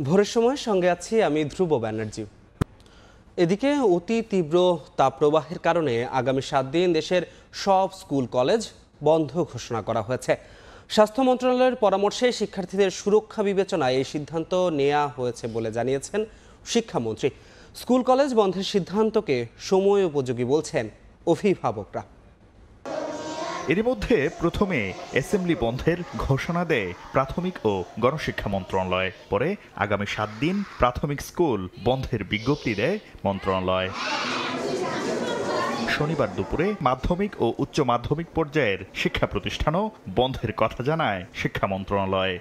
ভোরের সময় সঙ্গে আছি আমি ধ্রুব ব্যানার্জি। এদিকে অতি তীব্র তাপপ্রবাহের কারণে আগামী 7 দিন দেশের সব স্কুল কলেজ বন্ধ ঘোষণা করা হয়েছে। স্বাস্থ্য মন্ত্রণালয়ের পরামর্শে শিক্ষার্থীদের সুরক্ষা বিবেচনায় এই সিদ্ধান্ত নেওয়া হয়েছে বলে জানিয়েছেন শিক্ষামন্ত্রী। স্কুল কলেজ বন্ধের সিদ্ধান্তকে সময় উপযোগী বলছেন অভিভাবকরা। এর মধ্যে প্রথমে অ্যাসেম্বলি বন্ধের ঘোষণা দেয় প্রাথমিক ও গণশিক্ষা মন্ত্রণালয়, পরে আগামী 7 দিন প্রাথমিক স্কুল বন্ধের বিজ্ঞপ্তি দেয় মন্ত্রণালয়। শনিবার দুপুরে মাধ্যমিক ও উচ্চ মাধ্যমিক পর্যায়ের শিক্ষা প্রতিষ্ঠানও বন্ধের কথা জানায় শিক্ষা মন্ত্রণালয়।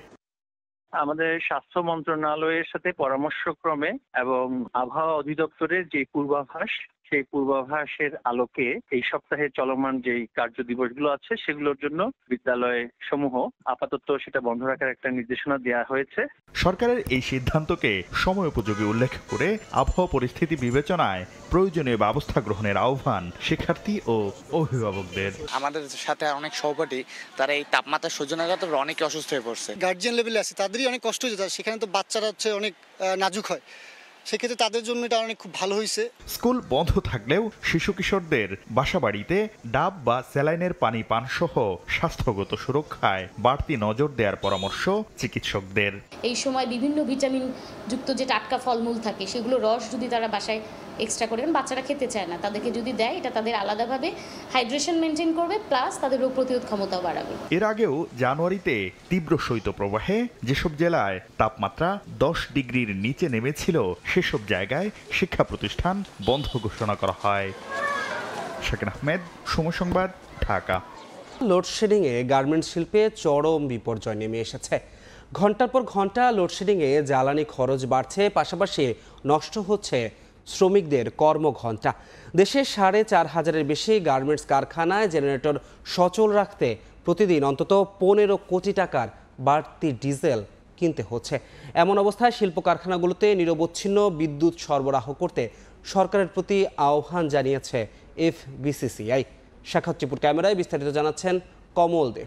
আমাদের স্বাস্থ্য মন্ত্রণালয়ের সাথে পরামর্শক্রমে এবং আবহাওয়া অধিদপ্তরের যে পূর্বাভাস, সেই পূর্বাভাসের আলোকে এই সপ্তাহে চলমান যে কার্য দিবসগুলো আছে সেগুলোর জন্য বিদ্যালয় সমূহ আপাতত সেটা বন্ধ রাখার একটা নির্দেশনা দেওয়া হয়েছে। সরকারের এই সিদ্ধান্তকে সময় উপযোগী উল্লেখ করে আবহাওয়া পরিস্থিতি বিবেচনায় প্রয়োজনীয় ব্যবস্থা গ্রহণের আহ্বান শিক্ষার্থী ও অভিভাবকদের। আমাদের সাথে অনেক সহপাঠী তারা এই তাপমাত্রা সহ্য না করতে অনেকে অসুস্থ হয়ে পড়ছে। গার্জিয়ান লেভেলে আছে, তাদেরই অনেক কষ্ট হয়েছে, সেখানে তো বাচ্চারা হচ্ছে অনেক নাজুক হয়, সেক্ষেত্রে তাদের জন্য এটা অনেক খুব ভালো হয়েছে। স্কুল বন্ধ থাকলেও শিশু কিশোরদের বাসাবাড়িতে ডাব বা স্যালাইনের পানি পান সহ স্বাস্থ্যগত সুরক্ষায় বাড়তি নজর দেওয়ার পরামর্শ চিকিৎসকদের। এই সময় বিভিন্ন ভিটামিন যুক্ত যে টাটকা ফলমূল থাকে সেগুলো রস যদি তারা বাসায় এক্সট্রা করে, বাচ্চারা খেতে চায় না, তাদেরকে যদি দেয় এটা তাদের আলাদাভাবে হাইড্রেশন মেনটেন করবে, প্লাস তাদের রোগ প্রতিরোধ ক্ষমতাও বাড়াবে। এর আগেও জানুয়ারিতে তীব্র শৈত্যপ্রবাহে যেসব জেলায় তাপমাত্রা 10 ডিগ্রির নিচে নেমেছিল সেসব জায়গায় শিক্ষা প্রতিষ্ঠান বন্ধ ঘোষণা করা হয়। শাকিন আহমেদ, সময় সংবাদ, ঢাকা। লোডশেডিংয়ে গার্মেন্টস শিল্পে চরম বিপর্যয় নেমে এসেছে। ঘন্টার পর ঘন্টা লোডশেডিংয়ে জ্বালানি খরচ বাড়ছে, পাশাপাশি নষ্ট হচ্ছে শ্রমিকদের কর্মঘণ্টা। দেশে 4,500-এর বেশি গার্মেন্টস কারখানায় জেনারেটর সচল রাখতে প্রতিদিন অন্তত 15 কোটি টাকার বাড়তি ডিজেল কিনতে হচ্ছে। এমন অবস্থায় শিল্প কারখানাগুলোতে নিরবচ্ছিন্ন বিদ্যুৎ সরবরাহ করতে সরকারের প্রতি আহ্বান জানিয়েছে FBCCI। সাক্ষাৎপুর ক্যামেরায় বিস্তারিত জানাচ্ছেন কমল দে।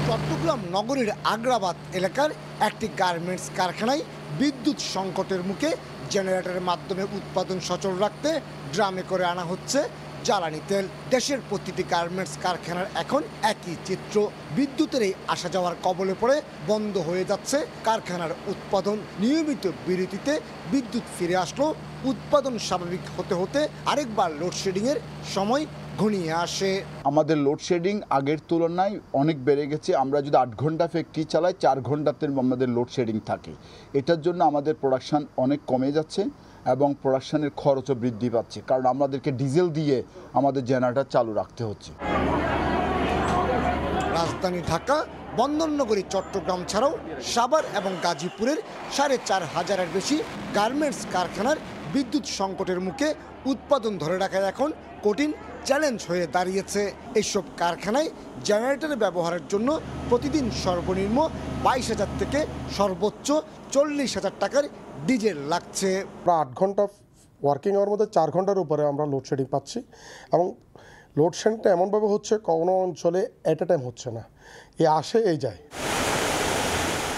চট্টগ্রাম নগরীর আগ্রাবাদ এলাকার একটি গার্মেন্টস কারখানায় বিদ্যুৎ সংকটের মুখে জেনারেটরের মাধ্যমে উৎপাদন সচল রাখতে ড্রামে করে আনা হচ্ছে জ্বালানি তেল। দেশের প্রতিটি গার্মেন্টস কারখানার এখন একই চিত্র। বিদ্যুতের এই আসা যাওয়ার কবলে পড়ে বন্ধ হয়ে যাচ্ছে কারখানার উৎপাদন। নিয়মিত বিরতিতে বিদ্যুৎ ফিরে আসলো, উৎপাদন স্বাভাবিক হতে হতে আরেকবার লোডশেডিংয়ের সময় ঘনিয়ে আসে। আমাদের লোডশেডিং আগের তুলনায় অনেক বেড়ে গেছে। আমরা যদি 8 ঘন্টা ফ্যাক্টরি চালাই, 4 ঘন্টাতে আমাদের লোডশেডিং থাকে। এটার জন্য আমাদের প্রোডাকশান অনেক কমে যাচ্ছে এবং প্রোডাকশানের খরচও বৃদ্ধি পাচ্ছে, কারণ আমাদেরকে ডিজেল দিয়ে আমাদের জেনারেটর চালু রাখতে হচ্ছে। রাজধানী ঢাকা, বন্দরনগরী চট্টগ্রাম ছাড়াও সাভার এবং গাজীপুরের 4,500-এর বেশি গার্মেন্টস কারখানার বিদ্যুৎ সংকটের মুখে উৎপাদন ধরে রাখা এখন কঠিন চ্যালেঞ্জ হয়ে দাঁড়িয়েছে। এইসব কারখানায় জেনারেটর ব্যবহারের জন্য প্রতিদিন সর্বনিম্ন 22,000 থেকে সর্বোচ্চ 40,000 টাকার ডিজেল লাগছে। প্রায় 8 ঘন্টা ওয়ার্কিং আওয়ার মধ্যে 4 ঘন্টার উপরে আমরা লোডশেডিং পাচ্ছি, এবং লোডশেডিংটা এমনভাবে হচ্ছে কোনো অঞ্চলে এট এ টাইম হচ্ছে না, আসে এই যায়।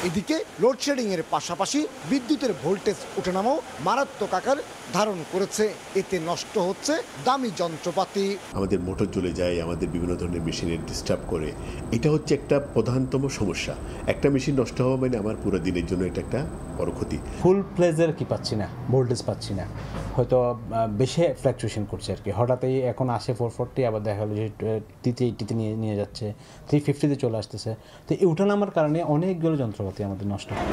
এদিকে লোডশেডিংয়ের পাশাপাশি বিদ্যুতের ভোল্টেজ ওঠানামও মারাত্মক আকার ধারণ করেছে। এতে নষ্ট হচ্ছে দামি যন্ত্রপাতি। আমাদের মোটর জ্বলে যায়, আমাদের বিভিন্ন ধরনের মেশিনের ডিস্টার্ব করে। এটা হচ্ছে একটা প্রধানতম সমস্যা। একটা মেশিন নষ্ট হওয়া মানে আমার পুরো দিনের জন্য এটা একটা বড় ক্ষতি। ফুল প্লেজের কি পাচ্ছি না, ভোল্টেজ পাচ্ছি না, হয়তো বেশি ফ্ল্যাকচুয়েশন করছে আর কি। হঠাৎই এখন আসে 440, আবার দেখা গেলো যে 380-তে নিয়ে যাচ্ছে, 350-তে চলে আসতেছে। তো এই ওঠানামার কারণে অনেকগুলো যন্ত্রপাতি আমাদের নষ্ট হয়।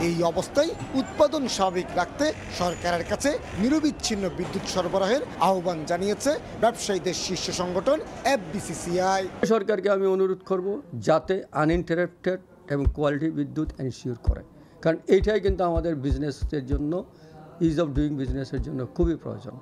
এই অবস্থায় উৎপাদন স্বাভাবিক রাখতে সরকারের কাছে নিরবিচ্ছিন্ন বিদ্যুৎ সরবরাহের আহ্বান জানিয়েছে ব্যবসায়ীদের শীর্ষ সংগঠন FBCCI। সরকারকে আমি অনুরোধ করব যাতে আনইন্টারাপ্টেড এবং কোয়ালিটি বিদ্যুৎ এনশিওর করে, কারণ এইটাই কিন্তু আমাদের বিজনেসের জন্য, ইজ অফ ডুইং বিজনেসের জন্য খুবই প্রয়োজন।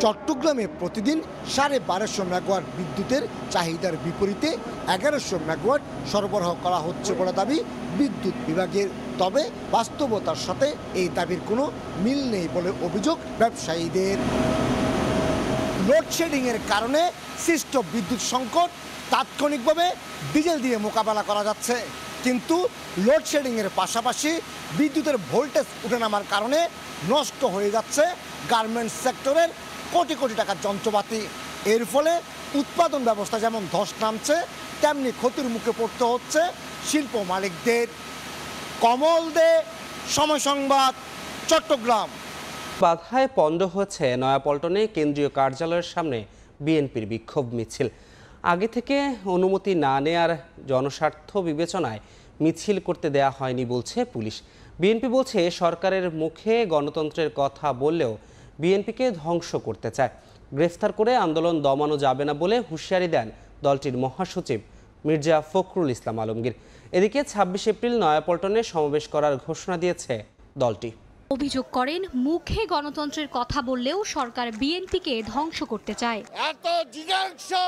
চট্টগ্রামে প্রতিদিন 1250 মেগাওয়াট বিদ্যুতের চাহিদার বিপরীতে 1100 মেগাওয়াট সরবরাহ করা হচ্ছে বলে দাবি বিদ্যুৎ বিভাগের। তবে বাস্তবতার সাথে এই দাবির কোনো মিল নেই বলে অভিযোগ ব্যবসায়ীদের। লোডশেডিংয়ের কারণে সৃষ্ট বিদ্যুৎ সংকট তাৎক্ষণিকভাবে ডিজেল দিয়ে মোকাবেলা করা যাচ্ছে, কিন্তু লোডশেডিংয়ের পাশাপাশি বিদ্যুতের ভোল্টেজ উঠে নামার কারণে নষ্ট হয়ে যাচ্ছে গার্মেন্টস সেক্টরের কোটি কোটি টাকার যন্ত্রপাতি। এর ফলে উৎপাদন ব্যবস্থা যেমন ধস নামছে, তেমনি ক্ষতির মুখে পড়তে হচ্ছে শিল্প মালিকদের। কমল দে, সময় সংবাদ, চট্টগ্রাম। বাধায় পণ্ড হচ্ছে নয়াপল্টনে কেন্দ্রীয় কার্যালয়ের সামনে বিএনপির বিক্ষোভ মিছিল। আগে থেকে অনুমতি না নেয়ার জনস্বার্থ বিবেচনায় মিছিল করতে দেয়া হয়নি বলছে পুলিশ। বিএনপি বলছে সরকারের মুখে গণতন্ত্রের কথা বললেও বিএনপিকে ধ্বংস করতে চায়। গ্রেফতার করে আন্দোলন দমানো যাবে না বলে হুঁশিয়ারি দেন দলটির মহাসচিব মির্জা ফখরুল ইসলাম আলমগীর। এদিকে ২৬ এপ্রিল নয়াপল্টনে সমাবেশ করার ঘোষণা দিয়েছে দলটি। অভিযোগ করেন মুখে গণতন্ত্রের কথা বললেও সরকার বিএনপিকে ধ্বংস করতে চায়। এত জিজ্ঞাসা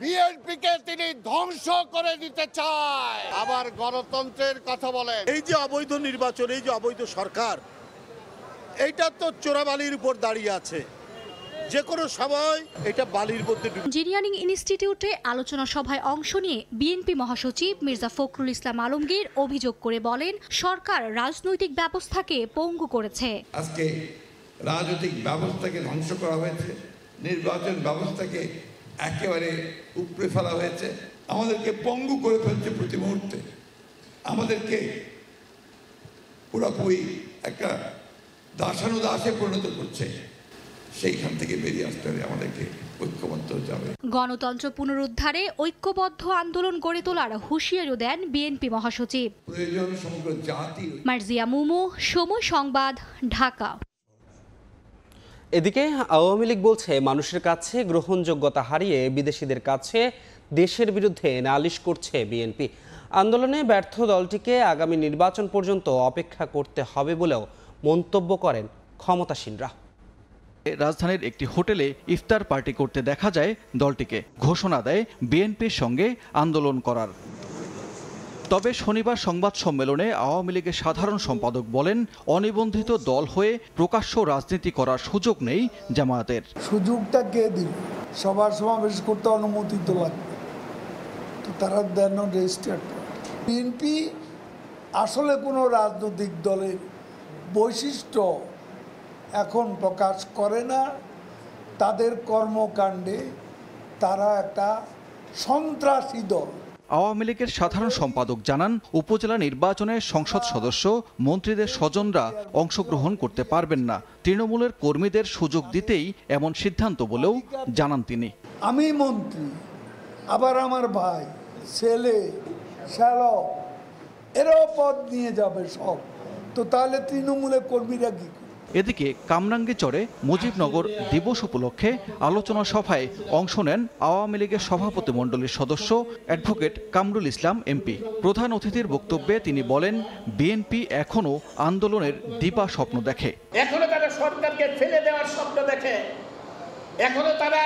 বিএনপিকে তিনি ধ্বংস করে দিতে চায়, আবার গণতন্ত্রের কথা বলেন। এই যে অবৈধ নির্বাচন, এই যে অবৈধ সরকার, এইটা তো চোরাবালির উপর দাঁড়িয়ে আছে। যে কোনো সময় এটা বালির মধ্যে। ইঞ্জিনিয়ারিং ইনস্টিটিউটে আলোচনা সভায় অংশ নিয়ে বিএনপি মহাসচিব মির্জা ফখরুল ইসলাম আলমগীর অভিযোগ করে বলেন সরকার রাজনৈতিক ব্যবস্থাকে পঙ্গু করেছে। আজকে রাজনৈতিক ব্যবস্থাকে ধ্বংস করা হয়েছে, নির্বাচন ব্যবস্থাকে একেবারে উপড়ে ফেলা হয়েছে, আমাদেরকে পঙ্গু করে ফেলছে প্রতি মুহূর্তে, আমাদেরকে পুরোপুরি একটা দাসানুদাসে পরিণত করছে। সেইখান থেকে বেরিয়ে আসতে হলে আমাদেরকে ঐক্যবদ্ধ হতে হবে। গণতন্ত্র পুনরুদ্ধারে ঐক্যবদ্ধ আন্দোলন গড়ে তোলার হুঁশিয়ারিও দেন বিএনপি মহাসচিব। প্রয়োজন সমগ্র জাতি। মার্জিয়া মুমু, সময় সংবাদ, ঢাকা। এদিকে আওয়ামী লীগ বলছে মানুষের কাছে গ্রহণযোগ্যতা হারিয়ে বিদেশিদের কাছে দেশের বিরুদ্ধে নালিশ করছে বিএনপি। আন্দোলনে ব্যর্থ দলটিকে আগামী নির্বাচন পর্যন্ত অপেক্ষা করতে হবে বলেও মন্তব্য করেন ক্ষমতাসীনরা। রাজধানীর একটি হোটেলে ইফতার পার্টি করতে দেখা যায় দলটিকে। ঘোষণা দেয় বিএনপির সঙ্গে আন্দোলন করার। তবে শনিবার সংবাদ সম্মেলনে আওয়ামী লীগের সাধারণ সম্পাদক বলেন অনিবন্ধিত দল হয়ে প্রকাশ্য রাজনীতি করার সুযোগ নেই জামায়াতের। সুযোগটা কে দিল? সবার সমাবেশ করতে অনুমতি তো লাগবে, তো তারা দেন রেজিস্টার্ড। বিএনপি আসলে কোনো রাজনৈতিক দলের বৈশিষ্ট্য এখন প্রকাশ করে না। তাদের কর্মকাণ্ডে তারা একটা সন্ত্রাসী দল। আওয়ামী লীগের সাধারণ সম্পাদক জানান উপজেলা নির্বাচনে সংসদ সদস্য মন্ত্রীদের স্বজনরা অংশগ্রহণ করতে পারবেন না। তৃণমূলের কর্মীদের সুযোগ দিতেই এমন সিদ্ধান্ত বলেও জানান তিনি। আমি মন্ত্রী, আবার আমার ভাই, ছেলে, শ্যালক এরাও পদ নিয়ে যাবে সব, তো তাহলে তৃণমূলের কর্মীরা কি? এদিকে কামরাঙ্গীরচরে মুজিবনগর দিবস উপলক্ষে আলোচনা সভায় অংশ নেন আওয়ামী লীগের সভাপতিমণ্ডলীর সদস্য অ্যাডভোকেট কামরুল ইসলাম এমপি। প্রধান অতিথির বক্তব্যে তিনি বলেন বিএনপি এখনো আন্দোলনের দিবা স্বপ্ন দেখে। এখনো তারা সরকারকে ফেলে দেওয়ার স্বপ্ন দেখে, এখনো তারা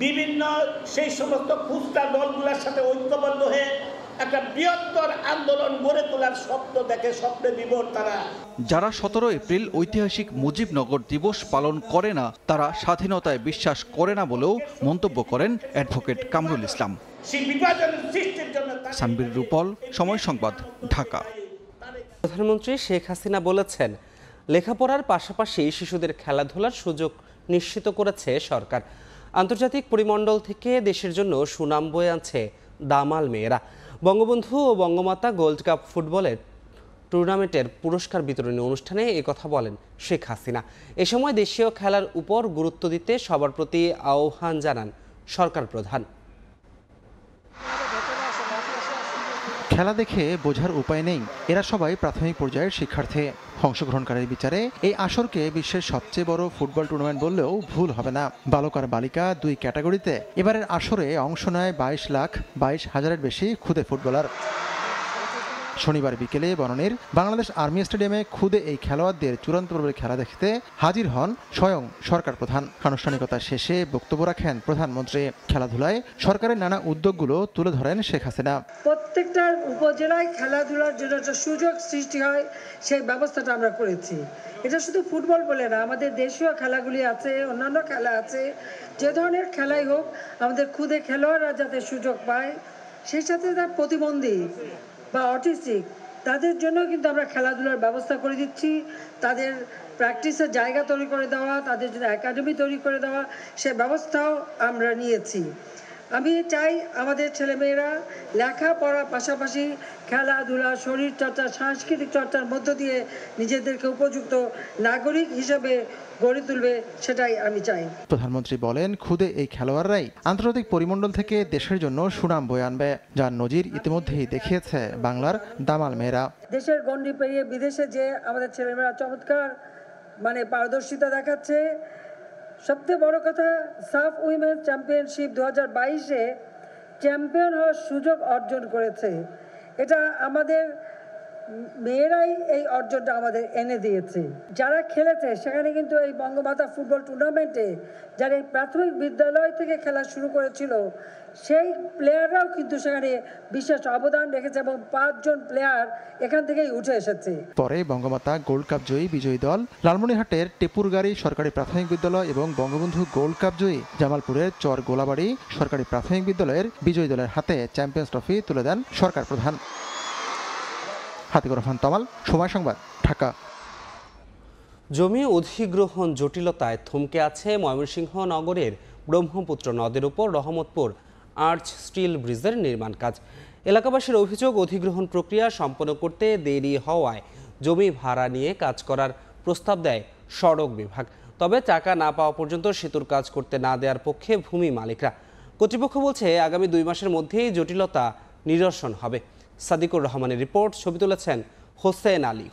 বিভিন্ন সেই সমস্ত খুচরা দলগুলোর সাথে ঐক্যবদ্ধ হয়ে একটা বৃহত্তর আন্দোলন গড়ে তোলার স্বপ্ন দেখে, স্বপ্নে বিভোর তারা। যারা 17 এপ্রিল ঐতিহাসিক মুজিবনগর দিবস পালন করে না তারা স্বাধীনতায় বিশ্বাস করে না বলেও মন্তব্য করেন অ্যাডভোকেট কামরুল ইসলাম। সানবীর রূপল, সময় সংবাদ, ঢাকা। প্রধানমন্ত্রী শেখ হাসিনা বলেছেন লেখাপড়ার পাশাপাশি শিশুদের খেলাধুলার সুযোগ নিশ্চিত করেছে সরকার। আন্তর্জাতিক পরিমণ্ডল থেকে দেশের জন্য সুনাম বয়ে আনছে দামাল মেয়েরা। বঙ্গবন্ধু ও বঙ্গমাতা গোল্ড কাপ ফুটবলের টুর্নামেন্টের পুরস্কার বিতরণী অনুষ্ঠানে একথা বলেন শেখ হাসিনা। এ সময় দেশীয় খেলার উপর গুরুত্ব দিতে সবার প্রতি আহ্বান জানান সরকার প্রধান। খেলা দেখে বোঝার উপায় নেই, এরা সবাই প্রাথমিক পর্যায়ের শিক্ষার্থী। অংশগ্রহণকারীর বিচারে এই আসরকে বিশ্বের সবচেয়ে বড় ফুটবল টুর্নামেন্ট বললেও ভুল হবে না। বালক আর বালিকা দুই ক্যাটাগরিতে এবারের আসরে অংশ নেয় 22,22,000-এর বেশি খুদে ফুটবলার। শনিবার বিকেলে বনানীর বাংলাদেশ আর্মি স্টেডিয়ামে খুদে এই খেলোয়াড়দের চূড়ান্ত পর্বের খেলা দেখতে হাজির হন স্বয়ং সরকার প্রধান। আনুষ্ঠানিকতা শেষে বক্তব্য রাখেন প্রধানমন্ত্রী। খেলাধুলায় সরকারের নানা উদ্যোগগুলো তুলে ধরেন শেখ হাসিনা। প্রত্যেকটা উপজেলায় খেলাধুলার জন্য একটা সুযোগ সৃষ্টি হয়, সেই ব্যবস্থাটা আমরা করেছি। এটা শুধু ফুটবল বলে না, আমাদের দেশীয় খেলাগুলি আছে, অন্যান্য খেলা আছে। যে ধরনের খেলাই হোক আমাদের খুদে খেলোয়াড়রা যাতে সুযোগ পায়, সেই সাথে তার প্রতিবন্ধী বা অটিস্টিক, তাদের জন্য কিন্তু আমরা খেলাধুলার ব্যবস্থা করে দিচ্ছি। তাদের প্র্যাকটিসের জায়গা তৈরি করে দেওয়া, তাদের জন্য একাডেমি তৈরি করে দেওয়া, সে ব্যবস্থাও আমরা নিয়েছি। আমি চাই আমাদের ছেলেমেয়েরা লেখাপড়ার পাশাপাশি খেলাধুলা, শরীরচর্চা, সাংস্কৃতিক চর্চার মধ্য দিয়ে নিজেদেরকে উপযুক্ত নাগরিক হিসেবে গড়ে তুলবে, সেটাই আমি চাই। প্রধানমন্ত্রী বলেন, খুদে এই খেলোয়াড়রাই আন্তর্জাতিক পরিমণ্ডল থেকে দেশের জন্য সুনাম বয়ে আনবে, যার নজির ইতিমধ্যেই দেখিয়েছে বাংলার দামাল মেয়েরা। দেশের গণ্ডি পেরিয়ে বিদেশে যে আমাদের ছেলেমেয়েরা চমৎকার পারদর্শিতা দেখাচ্ছে। সবচেয়ে বড় কথা, সাফ উইমেন্স চ্যাম্পিয়নশিপ 2022-এ চ্যাম্পিয়ন হওয়ার সুযোগ অর্জন করেছে। এটা আমাদের মেয়েরাই এই অর্জনটা আমাদের এনে দিয়েছে। যারা খেলেছে সেখানে কিন্তু এই বঙ্গমাতা ফুটবল টুর্নামেন্টে যারা এই প্রাথমিক বিদ্যালয় থেকে খেলা শুরু করেছিল, সেই প্লেয়াররাও কিন্তু সেখানে বিশেষ অবদান রেখেছে এবং 5 জন প্লেয়ার এখান থেকেই উঠে এসেছে। পরে বঙ্গমাতা গোল্ড কাপ জয়ী বিজয়ী দল লালমনিরহাটের টেপুরগাড়ি সরকারি প্রাথমিক বিদ্যালয় এবং বঙ্গবন্ধু গোল্ড কাপ জয়ী জামালপুরের চর গোলাবাড়ি সরকারি প্রাথমিক বিদ্যালয়ের বিজয়ী দলের হাতে চ্যাম্পিয়ন্স ট্রফি তুলে দেন সরকার প্রধান। হাতিকুর রহমান তমাল, সময় সংবাদ, ঢাকা। জমি অধিগ্রহণ জটিলতায় থমকে আছে ময়মনসিংহ নগরের ব্রহ্মপুত্র নদের উপর রহমতপুর আর্চ স্টিল ব্রিজের নির্মাণ কাজ। এলাকাবাসীর অভিযোগ, অধিগ্রহণ প্রক্রিয়া সম্পন্ন করতে দেরি হওয়ায় জমি ভাড়া নিয়ে কাজ করার প্রস্তাব দেয় সড়ক বিভাগ। তবে টাকা না পাওয়া পর্যন্ত সেতুর কাজ করতে না দেওয়ার পক্ষে ভূমি মালিকরা। কর্তৃপক্ষ বলছে আগামী 2 মাসের মধ্যেই জটিলতা নিরসন হবে। সাদিকুর রহমানের রিপোর্ট, ছবি তুলেছেন হোসেন আলী।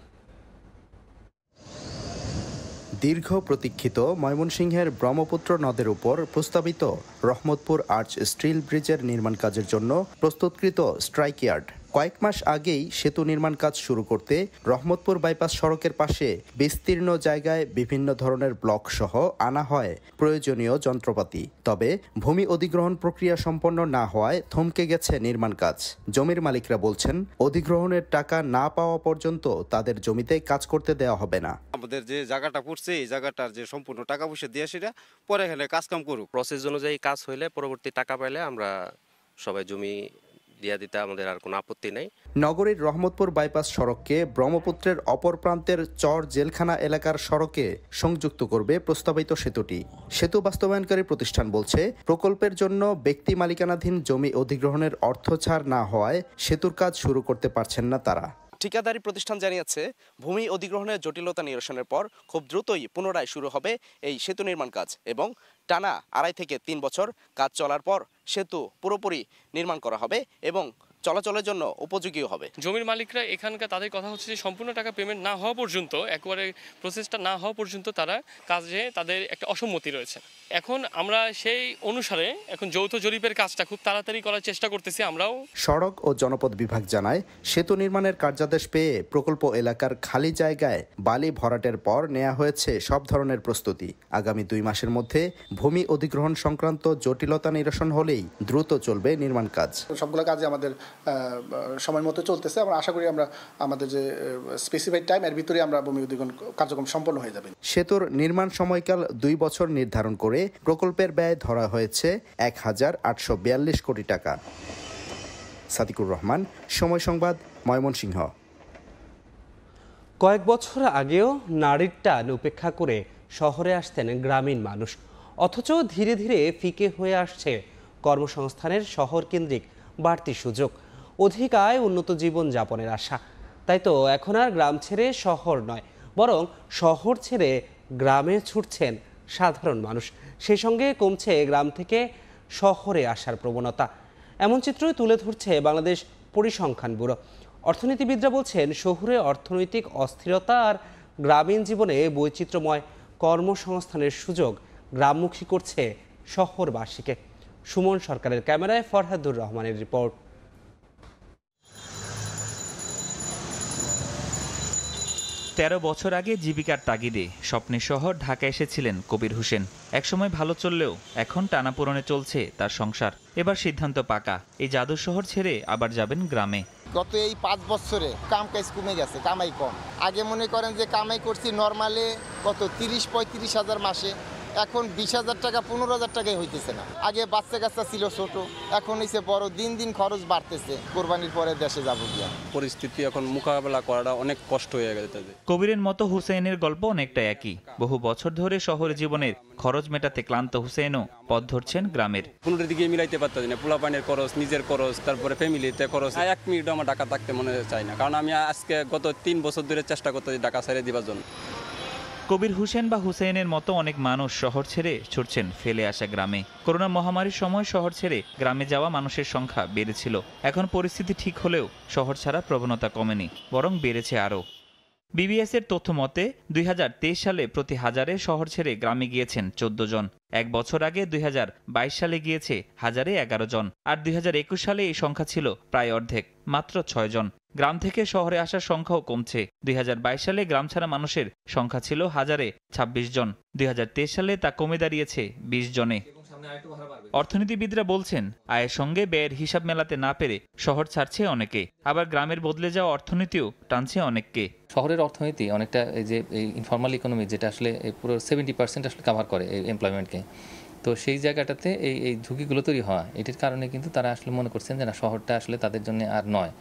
দীর্ঘ প্রতীক্ষিত ময়মনসিংহের ব্রহ্মপুত্র নদের উপর প্রস্তাবিত রহমতপুর আর্চ স্টিল ব্রিজের নির্মাণ কাজের জন্য প্রস্তুতকৃত স্ট্রাইক ইয়ার্ড। কয়েক মাস আগেই সেতু নির্মাণ কাজ শুরু করতে রহমতপুর বাইপাস সড়কের পাশে বিস্তীর্ণ জায়গায় বিভিন্ন ধরনের ব্লক সহ আনা হয় প্রয়োজনীয় যন্ত্রপাতি। তবে ভূমি অধিগ্রহণ প্রক্রিয়া সম্পন্ন না হওয়ায় থমকে গেছে নির্মাণ কাজ। জমির মালিকরা বলছেন, অধিগ্রহণের টাকা না পাওয়া পর্যন্ত তাদের জমিতে কাজ করতে দেওয়া হবে না। আমাদের যে জায়গাটা পড়ছে এই জায়গাটার যে সম্পূর্ণ টাকা পয়সা দিয়ে সেটা পরে এখানে কাজ কাম করুক। প্রসেস অনুযায়ী কাজ হইলে পরবর্তী টাকা পাইলে আমরা সবাই জমি দিয়া দিতে আমাদের আর কোনো আপত্তি নেই। নগরীর রহমতপুর বাইপাস সড়ককে ব্রহ্মপুত্রের অপর প্রান্তের চর জেলখানা এলাকার সড়কে সংযুক্ত করবে প্রস্তাবিত সেতুটি। সেতু বাস্তবায়নকারী প্রতিষ্ঠান বলছে, প্রকল্পের জন্য ব্যক্তি মালিকানাধীন জমি অধিগ্রহণের অর্থ ছাড় না হওয়ায় সেতুর কাজ শুরু করতে পারছেন না তারা। ঠিকাদারি প্রতিষ্ঠান জানিয়েছে, ভূমি অধিগ্রহণের জটিলতা নিরসনের পর খুব দ্রুতই পুনরায় শুরু হবে এই সেতু নির্মাণ কাজ এবং টানা 2.5 থেকে 3 বছর কাজ চলার পর সেতু পুরোপুরি নির্মাণ করা হবে এবং চলাচলের জন্য উপযোগীও হবে। জমির মালিকরা এখানকার তাদের কথা হচ্ছে যে সম্পূর্ণ টাকা পেমেন্ট না হওয়া পর্যন্ত, একেবারে প্রসেসটা না হওয়া পর্যন্ত তারা কাজে তাদের একটা অসম্মতি রয়েছে। এখন আমরা সেই অনুসারে এখন যৌথ জরিপের কাজটা খুব তাড়াতাড়ি করার চেষ্টা করতেছি আমরাও। সড়ক ও জনপদ বিভাগ জানায়, সেতু নির্মাণের কার্যাদেশ পেয়ে প্রকল্প এলাকার খালি জায়গায় বালি ভরাটের পর নেওয়া হয়েছে সব ধরনের প্রস্তুতি। আগামী 2 মাসের মধ্যে ভূমি অধিগ্রহণ সংক্রান্ত জটিলতা নিরসন হলেই দ্রুত চলবে নির্মাণ কাজ। সবগুলো কাজে আমাদের সময় মতো চলতেছে। আমরা আশা করি আমরা আমাদের যে স্পেসিফাইড টাইম এর ভিতরে আমরা ভূমি অধিগ্রহণ কার্যক্রম সম্পন্ন হয়ে যাবে। সেতুর নির্মাণ সময়কাল 2 বছর নির্ধারণ করে প্রকল্পের ব্যয় ধরা হয়েছে 1842 কোটি টাকা। সাদিকুর রহমান, সময় সংবাদ, ময়মনসিংহ। কয়েক বছর আগেও নারীর টান উপেক্ষা করে শহরে আসতেন গ্রামীণ মানুষ, অথচ ধীরে ধীরে ফিকে হয়ে আসছে কর্মসংস্থানের শহর কেন্দ্রিক বাড়তি সুযোগ, অধিক আয়, উন্নত জীবন যাপনের আশা। তাই তো এখন আর গ্রাম ছেড়ে শহর নয়, বরং শহর ছেড়ে গ্রামে ছুটছেন সাধারণ মানুষ। সেই সঙ্গে কমছে গ্রাম থেকে শহরে আসার প্রবণতা। এমন চিত্রই তুলে ধরছে বাংলাদেশ পরিসংখ্যান ব্যুরো। অর্থনীতিবিদরা বলছেন, শহুরে অর্থনৈতিক অস্থিরতা আর গ্রামীণ জীবনে বৈচিত্র্যময় কর্মসংস্থানের সুযোগ গ্রামমুখী করছে শহরবাসীকে। সুমন সরকারের ক্যামেরায় ফরহাদুর রহমানের রিপোর্ট। 13 বছর আগে জীবিকার তাগিদে স্বপ্নের শহর ঢাকা এসেছিলেন কবির হোসেন। একসময় ভালো চললেও এখন টানাপোড়েনে চলছে তার সংসার। এবার সিদ্ধান্ত পাকা, এই জাদু শহর ছেড়ে আবার যাবেন গ্রামে। গত এই 5 বছরে কাম কাজ কমে গেছে, কামাই কম। আগে মনে করেন যে কামাই করছি নর্মালে কত 30-35 হাজার মাসে, এখন 20,000 টাকা 15,000 টাকায় হইতেছে না। আগে বাচ্চা কাচ্চা ছিল ছোট, এখন হইছে বড়, দিন দিন খরচ বাড়তেছে। কোরবানির পরে দেশে যাবো গিয়া। পরিস্থিতি এখন মোকাবেলা করাটা অনেক কষ্ট হয়ে গেছে তাদের। কবিরের মতো হুসেইনের গল্প অনেকটা একই। বহু বছর ধরে শহর জীবনের খরচ মেটাতে ক্লান্ত হুসেইনও পথ ধরছেন গ্রামের। কোনোটার দিকে মিলাইতে পারতেছি না, পোলা পানির খরচ, নিজের খরচ, তারপরে ফ্যামিলিতে খরচ। 1 মিনিটও আমার ঢাকা থাকতে মনে চাই না, কারণ আমি আজকে গত 3 বছর ধরে চেষ্টা করতেছি ঢাকা ছেড়ে দিবার জন্য। কবির হোসেন বা হুসেইনের মতো অনেক মানুষ শহর ছেড়ে ছুটছেন ফেলে আসা গ্রামে। করোনা মহামারীর সময় শহর ছেড়ে গ্রামে যাওয়া মানুষের সংখ্যা বেড়েছিল। এখন পরিস্থিতি ঠিক হলেও শহর ছাড়ার প্রবণতা কমেনি, বরং বেড়েছে আরও। বিবিএসের তথ্য মতে 2023 সালে প্রতি হাজারে শহর ছেড়ে গ্রামে গিয়েছেন 14 জন। 1 বছর আগে 2022 সালে গিয়েছে হাজারে 11 জন। আর 2021 সালে এই সংখ্যা ছিল প্রায় অর্ধেক, মাত্র 6 জন। গ্রাম থেকে শহরে আসার সংখ্যাও কমছে। 2022 সালে গ্রাম ছাড়া মানুষের সংখ্যা ছিল হাজারে 26 জন। 2023 সালে তা কমে দাঁড়িয়েছে 20 জনে। অর্থনীতিবিদরা বলছেন, আয়ের সঙ্গে ব্যয়ের হিসাব মেলাতে না পেরে শহর ছাড়ছে অনেকে, আবার গ্রামের বদলে যাওয়া অর্থনীতিও টানছে অনেককে। শহরের অর্থনীতি অনেকটা এই যে ইনফর্মাল ইকোনমি, যেটা আসলে পুরো 70% আসলে কাভার করে এই এমপ্লয়মেন্টকে। তো সেই জায়গাটাতে এই ঝুঁকিগুলো তৈরি হওয়া, এটির কারণে কিন্তু তারা আসলে মনে করছেন যে না, শহরটা আসলে তাদের জন্য আর নয়।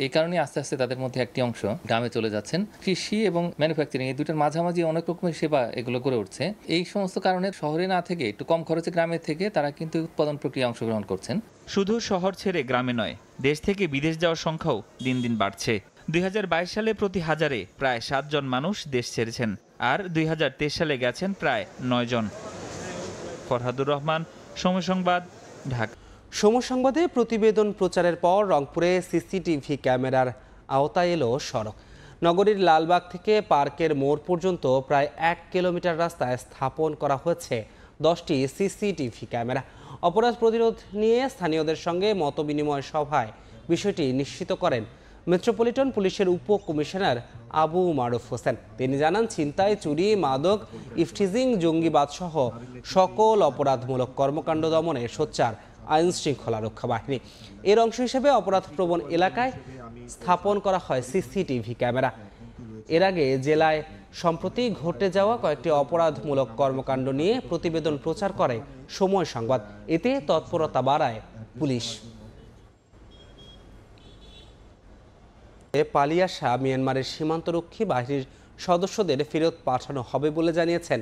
এই কারণে আস্তে আস্তে তাদের মধ্যে একটি অংশ গ্রামে চলে যাচ্ছেন। কৃষি এবং ম্যানুফ্যাকচারিং এই দুটার মাঝামাঝি অনেক রকমের সেবা এগুলো গড়ে উঠছে। এই সমস্ত কারণে শহরে না থেকে একটু কম খরচে গ্রামে থেকে তারা কিন্তু উৎপাদন প্রক্রিয়ায় অংশগ্রহণ করছেন। শুধু শহর ছেড়ে গ্রামে নয়, দেশ থেকে বিদেশ যাওয়ার সংখ্যাও দিন দিন বাড়ছে। 2022 সালে প্রতি হাজারে প্রায় 7 জন মানুষ দেশ ছেড়েছেন, আর 2023 সালে গেছেন প্রায় 9 জন। ফরহাদুর রহমান, সময় সংবাদ, ঢাকা। সময় সংবাদে প্রতিবেদন প্রচারের পর রংপুরে সিসিটিভি ক্যামেরার আওতায় এলো সড়ক। নগরীর লালবাগ থেকে পার্কের মোড় পর্যন্ত প্রায় 1 কিলোমিটার রাস্তায় স্থাপন করা হয়েছে 10টি সিসিটিভি ক্যামেরা। অপরাধ প্রতিরোধ নিয়ে স্থানীয়দের সঙ্গে মতবিনিময় সভায় বিষয়টি নিশ্চিত করেন মেট্রোপলিটন পুলিশের উপকমিশনার আবু মারুফ হোসেন। তিনি জানান, ছিনতাই, চুরি, মাদক, ইফটিজিং, জঙ্গিবাদ সহ সকল অপরাধমূলক কর্মকাণ্ড দমনে সোচ্চার আইন শৃঙ্খলা রক্ষা বাহিনী। এর অংশ হিসেবে অপরাধপ্রবণ এলাকায় স্থাপন করা হয় সিসিটিভি ক্যামেরা। এর আগে জেলায় সম্প্রতি ঘটে যাওয়া কয়েকটি অপরাধমূলক কর্মকাণ্ড নিয়ে প্রতিবেদন প্রচার করে সময় সংবাদ। এতে তৎপরতা বাড়ায় পুলিশ। পালিয়ে আসা মিয়ানমারের সীমান্তরক্ষী বাহিনীর সদস্যদের ফেরত পাঠানো হবে বলে জানিয়েছেন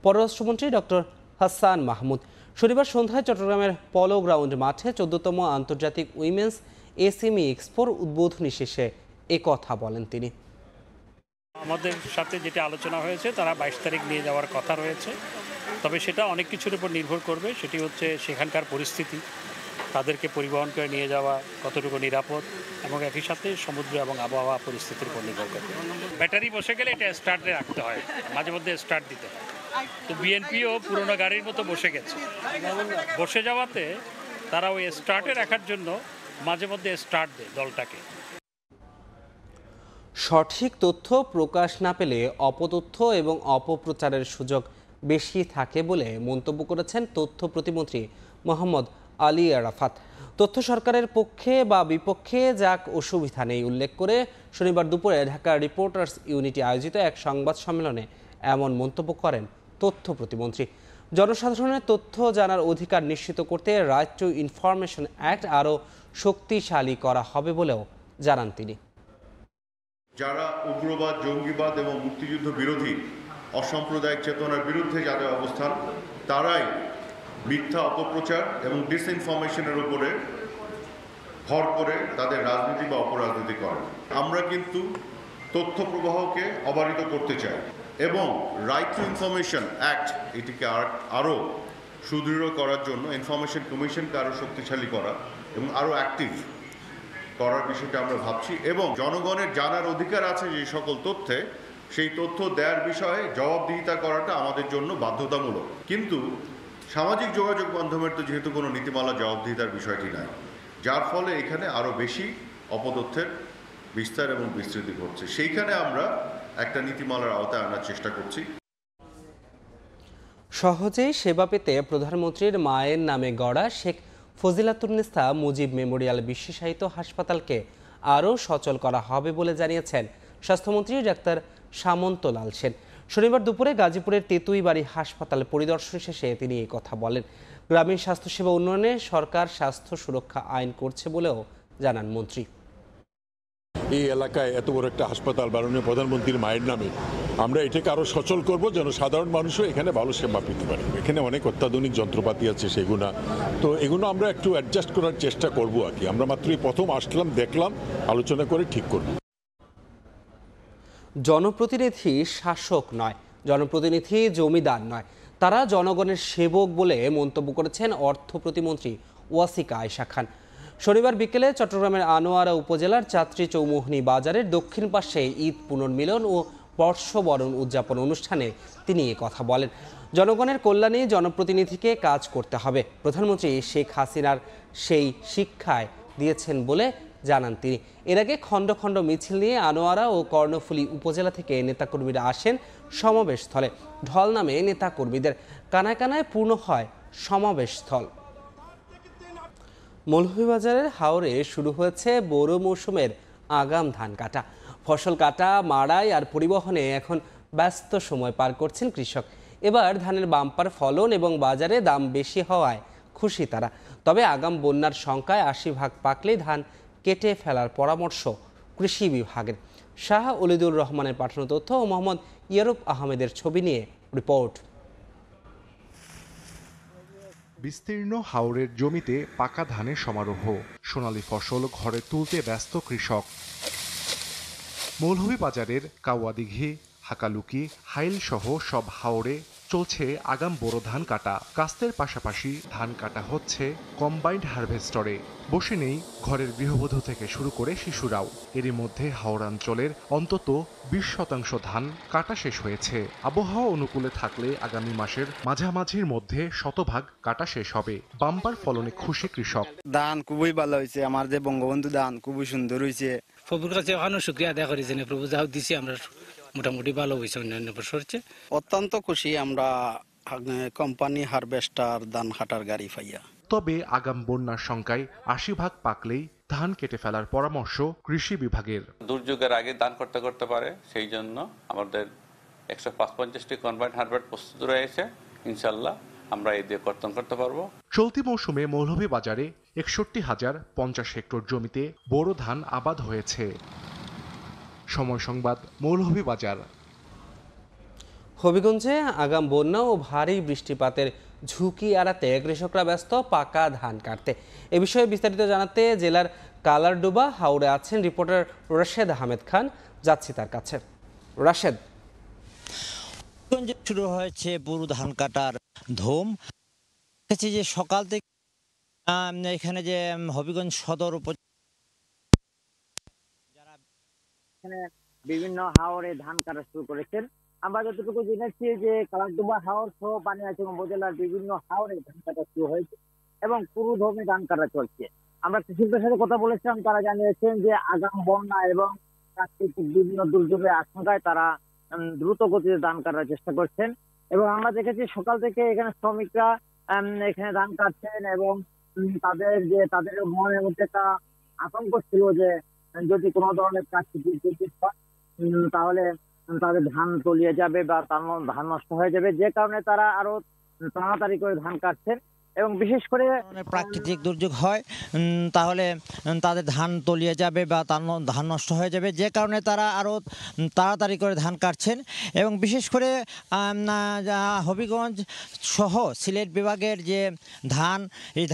পররাষ্ট্রমন্ত্রী ডক্টর হাসান মাহমুদ। শনিবার সন্ধ্যায় চট্টগ্রামের পলো গ্রাউন্ড মাঠে 14তম আন্তর্জাতিক উইমেন্স এসএমই এক্সপোর উদ্বোধনী শেষে একথা বলেন তিনি। আমাদের সাথে যেটা আলোচনা হয়েছে, তারা 22 তারিখ নিয়ে যাওয়ার কথা রয়েছে। তবে সেটা অনেক কিছুর উপর নির্ভর করবে। সেটি হচ্ছে সেখানকার পরিস্থিতি, তাদেরকে পরিবহন করে নিয়ে যাওয়া কতটুকু নিরাপদ, এবং একই সাথে সমুদ্র এবং আবহাওয়া পরিস্থিতির উপর নির্ভর করবে। ব্যাটারি বসে গেলে এটা স্টার্টে রাখতে হয়, মাঝে মধ্যে স্টার্ট দিতে হয়। তো বিএনপিও পুরোনো গাড়ির মতো বসে গেছে। বসে যাওয়াতে তারা ওই স্টার্টে রাখার জন্য মাঝে মধ্যে স্টার্ট দেয় দলটাকে। সঠিক তথ্য প্রকাশ না পেলে অপতথ্য এবং অপপ্রচারের সুযোগ বেশি থাকে বলে মন্তব্য করেছেন তথ্য প্রতিমন্ত্রী মোহাম্মদ আলী আরাফাত। তথ্য সরকারের পক্ষে বা বিপক্ষে যাক, অসুবিধা নেই উল্লেখ করে শনিবার দুপুরে ঢাকা রিপোর্টার্স ইউনিটি আয়োজিত এক সংবাদ সম্মেলনে এমন মন্তব্য করেন তথ্য প্রতিমন্ত্রী। জনসাধারণের তথ্য জানার অধিকার নিশ্চিত করতে রাইট টু ইনফরমেশন অ্যাক্ট আরও শক্তিশালী করা হবে বলেও জানান তিনি। যারা উগ্রবাদ, জঙ্গিবাদ এবং মুক্তিযুদ্ধ বিরোধী অসাম্প্রদায়িক চেতনার বিরুদ্ধে যাদের অবস্থান, তারাই মিথ্যা অপপ্রচার এবং ডিসইনফরমেশনের উপরে ভর করে তাদের রাজনীতি বা অপরাজনীতি করেন। আমরা কিন্তু তথ্য প্রবাহকে অবারিত করতে চাই এবং রাইট টু ইনফরমেশন অ্যাক্ট এটিকে আরও সুদৃঢ় করার জন্য ইনফরমেশন কমিশনকে আরও শক্তিশালী করা এবং আরও অ্যাক্টিভ করার বিষয়টা আমরা ভাবছি। এবং জনগণের জানার অধিকার আছে যে সকল তথ্যে, সেই তথ্য দেওয়ার বিষয়ে জবাবদিহিতা করাটা আমাদের জন্য বাধ্যতামূলক। কিন্তু সামাজিক যোগাযোগ মাধ্যমের তো যেহেতু কোনো নীতিমালা জবাবদিহিতার বিষয়টি নাই, যার ফলে এখানে আরও বেশি অপতথ্যের বিস্তার এবং বিস্তৃতি ঘটছে। সেইখানে আমরা একটা নীতিমালার আওতায় আনার চেষ্টা করছি। সহজেই সেবা পেতে প্রধানমন্ত্রীর মায়ের নামে গড়া শেখ ফজিলাতুন্নেসা মুজিব মেমোরিয়াল বিশেষায়িত হাসপাতালকে আরও সচল করা হবে বলে জানিয়েছেন স্বাস্থ্যমন্ত্রী ডাক্তার সামন্ত লাল সেন। শনিবার দুপুরে গাজীপুরের তেতুইবাড়ি হাসপাতালে পরিদর্শন শেষে তিনি এই কথা বলেন। গ্রামীণ স্বাস্থ্যসেবা উন্নয়নে সরকার স্বাস্থ্য সুরক্ষা আইন করছে বলেও জানান মন্ত্রী। এই এলাকায় এত বড় একটা হাসপাতাল মাননীয় প্রধানমন্ত্রীর মায়ের নামে, আমরা এটাকে আরো সচল করব যেন সাধারণ মানুষও এখানে ভালো সেবা পেতে পারে। এখানে অনেক অত্যাধুনিক যন্ত্রপাতি আছে, সেগুলো তো এগুলো আমরা একটু অ্যাডজাস্ট করার চেষ্টা করব আর কি। আমরা মাত্রই প্রথম আসলাম, দেখলাম, আলোচনা করে ঠিক করব। জনপ্রতিনিধি শাসক নয়, জনপ্রতিনিধি জমিদার নয়, তারা জনগণের সেবক বলে মন্তব্য করেছেন অর্থ প্রতিমন্ত্রী ওয়াসিকা আয়েশা খান। শনিবার বিকেলে চট্টগ্রামের আনোয়ারা উপজেলার চাত্রী চৌমুহনী বাজারের দক্ষিণ পাশে ঈদ পুনর্মিলন ও বর্ষবরণ উদযাপন অনুষ্ঠানে তিনি এ কথা বলেন। জনগণের কল্যাণে জনপ্রতিনিধিকে কাজ করতে হবে, প্রধানমন্ত্রী শেখ হাসিনার সেই শিক্ষায় দিয়েছেন বলে জানান তিনি। এর আগে খণ্ড খণ্ড মিছিল নিয়ে আনোয়ারা ও কর্ণফুলী উপজেলা থেকে নেতাকর্মীরা আসেন সমাবেশস্থলে। ঢল নামে নেতাকর্মীদের, কানায় কানায় পূর্ণ হয় সমাবেশস্থল। মৌলভীবাজারের হাওরে শুরু হয়েছে বোরো মৌসুমের আগাম ধান কাটা। ফসল কাটা, মাড়াই আর পরিবহনে এখন ব্যস্ত সময় পার করছেন কৃষক। এবার ধানের বাম্পার ফলন এবং বাজারে দাম বেশি হওয়ায় খুশি তারা। তবে আগাম বন্যার শঙ্কায় ৮০% পাকলেই ধান কেটে ফেলার পরামর্শ কৃষি বিভাগের। শাহ ওলিদুর রহমানের পাঠানো তথ্য ও মোহাম্মদ ইয়ারুব আহমেদের ছবি নিয়ে রিপোর্ট। বিস্তীর্ণ হাওরের জমিতে পাকা ধানের সমারোহ, সোনালী ফসল ঘরে তুলতে ব্যস্ত কৃষক। মৌলভীবাজারের কাওয়াদিঘি, হাকালুকি, হাইল সহ সব হাওরে চলছে আগাম বোরো ধান কাটা। কাস্তের পাশাপাশি ধান কাটা হচ্ছে কম্বাইন্ড হারভেস্টরে। বসে নেই ঘরের গৃহবধূ থেকে শুরু করে শিশুরাও। এরই মধ্যে হাওড়াঞ্চলের অন্তত 20% ধান কাটা শেষ হয়েছে। আবহাওয়া অনুকূলে থাকলে আগামী মাসের মাঝামাঝির মধ্যে 100% কাটা শেষ হবে। বাম্পার ফলনে খুশি কৃষক। ধান খুবই ভালো হয়েছে, আমার যে বঙ্গবন্ধু ধান খুবই সুন্দর হয়েছে। প্রভুর কাছে ওখানে শুক্রিয়া আদায় করেছেন, প্রভু যাও দিছি আমরা মোটামুটি ভালো হয়েছে অন্যান্য বছর। অত্যন্ত খুশি আমরা কোম্পানি হারভেস্টার ধান কাটার গাড়ি পাইয়া। তবে আগাম বন্যার শঙ্কায় 80% পাকলেই ধান কেটে ফেলার পরামর্শ কৃষি বিভাগের। দুর্যোগের আগে ধান করতে পারে, সেই জন্য আমাদের 155টি কম্বাইন্ড হারভেস্ট প্রস্তুত রয়েছে। ইনশাল্লাহ আমরা এই দিয়ে কর্তন করতে পারবো। চলতি মৌসুমে মৌলভীবাজারে 61,050 হেক্টর জমিতে বোরো ধান আবাদ হয়েছে। সময় সংবাদ, মৌলভীবাজার। হবিগঞ্জে আগাম বন্যা ও ভারী বৃষ্টিপাতের ঝুঁকি এড়াতে কৃষকরা ব্যস্ত পাকা ধান কাটতে। এ বিষয়ে বিস্তারিত জানাতে জেলার কালারডুবা হাওরে আছেন রিপোর্টার রাশেদ আহমেদ খান। যাচ্ছি তার কাছে। রাশেদ, শুরু হয়েছে বোরো ধান কাটার ধুম। যে সকাল থেকে এখানে যে হবিগঞ্জ সদর বিভিন্ন হাওরে ধান কাটা শুরু করেছেন। আমরা যতটুকু জেনেছি যে কালারডুবা হাওর সহ বানিয়াচং উপজেলার বিভিন্ন হাওরে ধান কাটা শুরু হয়েছে এবং পুরো ধর্মে ধান কাটা চলছে। আমরা কৃষকদের সাথে কথা বলেছিলাম, তারা জানিয়েছেন যে আগাম বন্যা এবং প্রাকৃতিক বিভিন্ন দুর্যোগের আশঙ্কায় তারা দ্রুত গতিতে ধান কাটার চেষ্টা করছেন। এবং আমরা দেখেছি সকাল থেকে এখানে শ্রমিকরা এখানে ধান কাটছেন এবং তাদের মনের মধ্যে একটা আতঙ্ক ছিল যে যদি কোনো ধরনের প্রাকৃতিক দুর্যোগ হয় তাহলে তাদের ধান তলিয়ে যাবে বা ধান নষ্ট হয়ে যাবে, যে কারণে তারা আরো তাড়াতাড়ি করে ধান কাটছেন। এবং বিশেষ করে প্রাকৃতিক দুর্যোগ হয় তাহলে তাদের ধান তলিয়ে যাবে বা ধান নষ্ট হয়ে যাবে, যে কারণে তারা আরও তাড়াতাড়ি করে ধান কাটছেন। এবং বিশেষ করে হবিগঞ্জ সহ সিলেট বিভাগের যে ধান, এই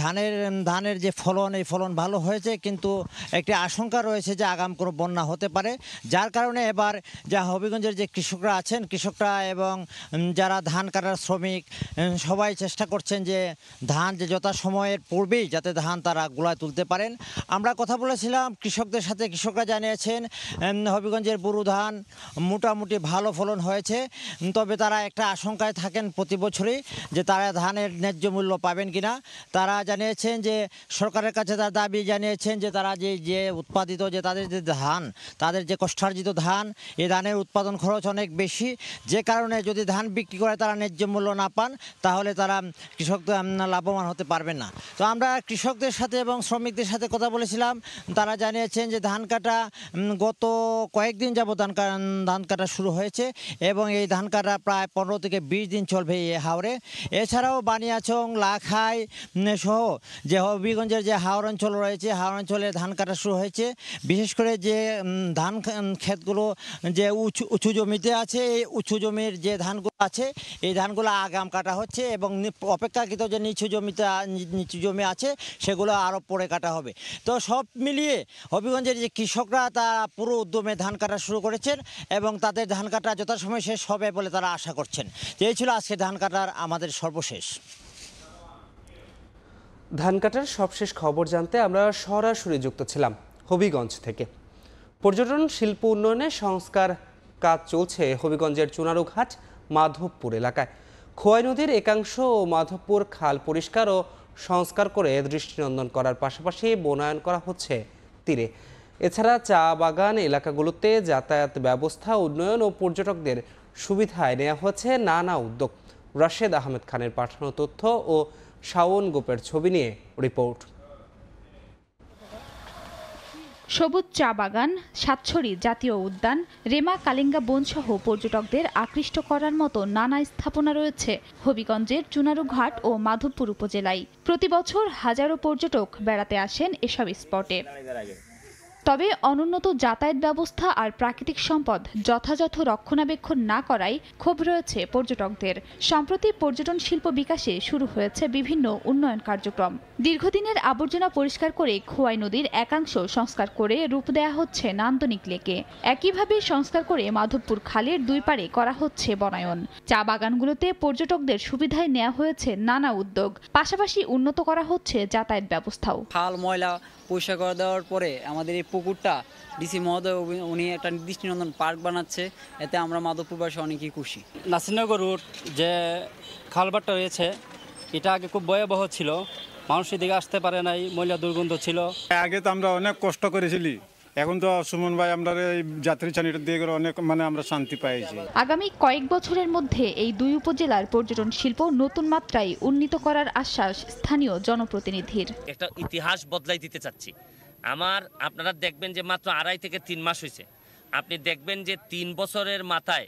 ধানের যে ফলন, এই ফলন ভালো হয়েছে, কিন্তু একটি আশঙ্কা রয়েছে যে আগাম কোনো বন্যা হতে পারে, যার কারণে এবার যা হবিগঞ্জের যে কৃষকরা আছেন, কৃষকরা এবং যারা ধান কাটার শ্রমিক সবাই চেষ্টা করছেন যে ধান যে যথাসময়ের পূর্বেই যাতে ধান তারা গোলায় তুলতে পারেন। আমরা কথা বলেছিলাম কৃষকদের সাথে, কৃষকরা জানিয়েছেন হবিগঞ্জের বোরো ধান মোটামুটি ভালো ফলন হয়েছে, তবে তারা একটা আশঙ্কায় থাকেন প্রতি বছরই যে তারা ধানের ন্যায্য মূল্য পাবেন কিনা। তারা জানিয়েছেন যে সরকারের কাছে তার দাবি জানিয়েছেন যে তারা যে উৎপাদিত যে তাদের যে ধান, তাদের যে কষ্টার্জিত ধান, এই ধানের উৎপাদন খরচ অনেক বেশি, যে কারণে যদি ধান বিক্রি করে তারা ন্যায্য মূল্য না পান তাহলে তারা কৃষক লাভবান হতে পারবেন না। তো আমরা কৃষকদের সাথে এবং শ্রমিকদের সাথে কথা বলেছিলাম, তারা জানিয়েছেন যে ধান কাটা গত কয়েকদিন যাবত ধান কাটা শুরু হয়েছে এবং এই ধান কাটা প্রায় 15 থেকে 20 দিন চলবে এই হাওরে। এছাড়াও বানিয়াচং, লাখাই সহ যে হবিগঞ্জের যে হাওর অঞ্চল রয়েছে, হাওর অঞ্চলে ধান কাটা শুরু হয়েছে। বিশেষ করে যে ধান ক্ষেতগুলো যে উঁচু জমিতে আছে, এই উঁচু জমির যে ধানগুলো আছে এই ধানগুলো আগাম কাটা হচ্ছে এবং অপেক্ষাকৃত যে নিচু জমি আছে সেগুলো আরও পরে কাটা হবে। তো সব মিলিয়ে হবিগঞ্জের যে কৃষকরা তারা পুরো উদ্যমে ধান কাটা শুরু করেছেন এবং তাদের ধান কাটা যথাসময়ে শেষ হবে বলে তারা আশা করছেন। এই ছিল আজকে ধান কাটার আমাদের সর্বশেষ। ধান কাটার সবশেষ খবর জানতে আমরা সরাসরি যুক্ত ছিলাম হবিগঞ্জ থেকে। পর্যটন শিল্প উন্নয়নে সংস্কার কাজ চলছে হবিগঞ্জের চুনারুঘাট মাধবপুর এলাকায়। খোয়াই নদীর একাংশ ও মাধবপুর খাল পরিষ্কার ও সংস্কার করে দৃষ্টিনন্দন করার পাশাপাশি বনায়ন করা হচ্ছে তীরে। এছাড়া চা বাগান এলাকাগুলোতে যাতায়াত ব্যবস্থা উন্নয়ন ও পর্যটকদের সুবিধায় নেওয়া হচ্ছে নানা উদ্যোগ। রাশেদ আহমেদ খানের পাঠানো তথ্য ও শাওন গোপের ছবি নিয়ে রিপোর্ট। সবুজ চা বাগান, সাতছড়ি জাতীয় উদ্যান, রেমা কালিঙ্গা বনসহ পর্যটকদের আকৃষ্ট করার মতো নানা স্থাপনা রয়েছে হবিগঞ্জের চুনারুঘাট ও মাধবপুর উপজেলায়। প্রতি বছর হাজারো পর্যটক বেড়াতে আসেন এসব স্পটে। তবে অনুন্নত যাতায়াত ব্যবস্থা আর প্রাকৃতিক সম্পদ যথাযথ রক্ষণাবেক্ষণ না করায় ক্ষোভ রয়েছে পর্যটকদের। সম্প্রতি পর্যটন শিল্প বিকাশে শুরু হয়েছে বিভিন্ন উন্নয়ন কার্যক্রম। দীর্ঘদিনের আবর্জনা পরিষ্কার করে খোয়াই নদীর একাংশ সংস্কার করে রূপ দেয়া হচ্ছে নান্দনিক লেকে। একইভাবে সংস্কার করে মাধবপুর খালের দুই পাড়ে করা হচ্ছে বনায়ন। চা বাগানগুলোতে পর্যটকদের সুবিধায় নেওয়া হয়েছে নানা উদ্যোগ, পাশাপাশি উন্নত করা হচ্ছে যাতায়াত ব্যবস্থাও। খাল ময়লা পরিষ্কার করে দেওয়ার পরে আমাদের এই পুকুরটা ডিসি মহোদয় উনি একটা দৃষ্টিনন্দন পার্ক বানাচ্ছে, এতে আমরা মাধবপুরবাসী অনেকেই খুশি। নাসিরনগর রুট যে খালবাটটা রয়েছে এটা আগে খুব ভয়াবহ ছিল, মানুষ এদিকে আসতে পারে নাই, ময়লা দুর্গন্ধ ছিল। আগে তো আমরা অনেক কষ্ট করেছিলি, এখন তো সুমন ভাই আমরা এই যাত্রী চালিত দিয়ে অনেক আমরা শান্তি পাইছি। আগামী কয়েক বছরের মধ্যে এই দুই উপজেলার পর্যটন শিল্প নতুন মাত্রায় উন্নীত করার আশ্বাস স্থানীয় জনপ্রতিনিধির। একটা ইতিহাস বদলাই দিতে চাচ্ছি। আপনারা দেখবেন যে মাত্র 2.5 থেকে 3 মাস হয়েছে, আপনি দেখবেন যে 3 বছরের মাথায়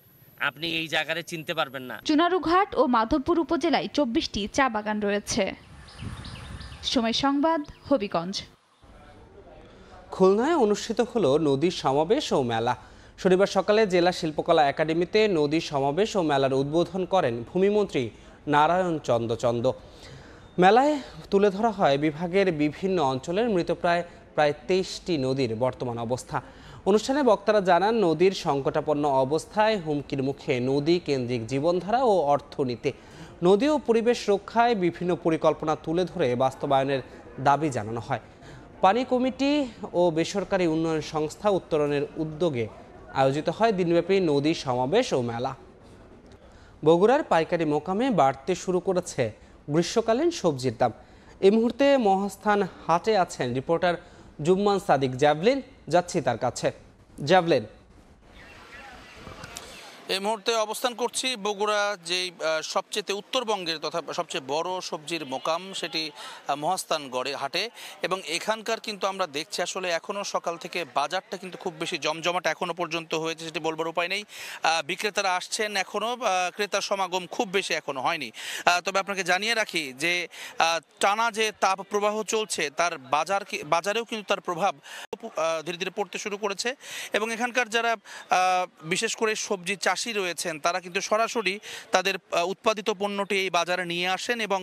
আপনি এই জায়গায় চিনতে পারবেন না। চুনারুঘাট ও মাধবপুর উপজেলায় 24টি চা বাগান রয়েছে। সময় সংবাদ, হবিগঞ্জ। খুলনায় অনুষ্ঠিত হলো নদী সমাবেশ ও মেলা। শনিবার সকালে জেলা শিল্পকলা একাডেমিতে নদী সমাবেশ ও মেলার উদ্বোধন করেন ভূমিমন্ত্রী নারায়ণ চন্দ্র চন্দ। মেলায় তুলে ধরা হয় বিভাগের বিভিন্ন অঞ্চলের মৃতপ্রায় প্রায় 23টি নদীর বর্তমান অবস্থা। অনুষ্ঠানে বক্তারা জানান, নদীর সংকটাপন্ন অবস্থায় হুমকির মুখে নদী কেন্দ্রিক জীবনধারা ও অর্থনীতি। নদী ও পরিবেশ রক্ষায় বিভিন্ন পরিকল্পনা তুলে ধরে বাস্তবায়নের দাবি জানানো হয়। পানি কমিটি ও বেসরকারি উন্নয়ন সংস্থা উত্তরণের উদ্যোগে আয়োজিত হয় দিনব্যাপী নদী সমাবেশ ও মেলা। বগুড়ার পাইকারি মোকামে বাড়তে শুরু করেছে গ্রীষ্মকালীন সবজির দাম। এই মুহূর্তে মহাস্থান হাটে আছেন রিপোর্টার জুম্মান সাদিক জ্যাভলিন। যাচ্ছি তার কাছে। জ্যাভলিন, এই মুহূর্তে অবস্থান করছি বগুড়া, যেই সবচেয়ে উত্তরবঙ্গের তথা সবচেয়ে বড় সবজির মোকাম, সেটি মহাস্থানগড়ে হাটে। এবং এখানকার কিন্তু আমরা দেখছি আসলে এখনও সকাল থেকে বাজারটা কিন্তু খুব বেশি জমজমাট এখনও পর্যন্ত হয়েছে, সেটি বলবার উপায় নেই। বিক্রেতারা আসছেন, এখনও ক্রেতার সমাগম খুব বেশি এখনও হয়নি। তবে আপনাকে জানিয়ে রাখি যে টানা যে তাপ প্রবাহ চলছে তার বাজারেও কিন্তু তার প্রভাব ধীরে ধীরে পড়তে শুরু করেছে। এবং এখানকার যারা বিশেষ করে সবজি চাষি রয়েছেন তারা কিন্তু সরাসরি তাদের উৎপাদিত পণ্যটি এই বাজারে নিয়ে আসেন এবং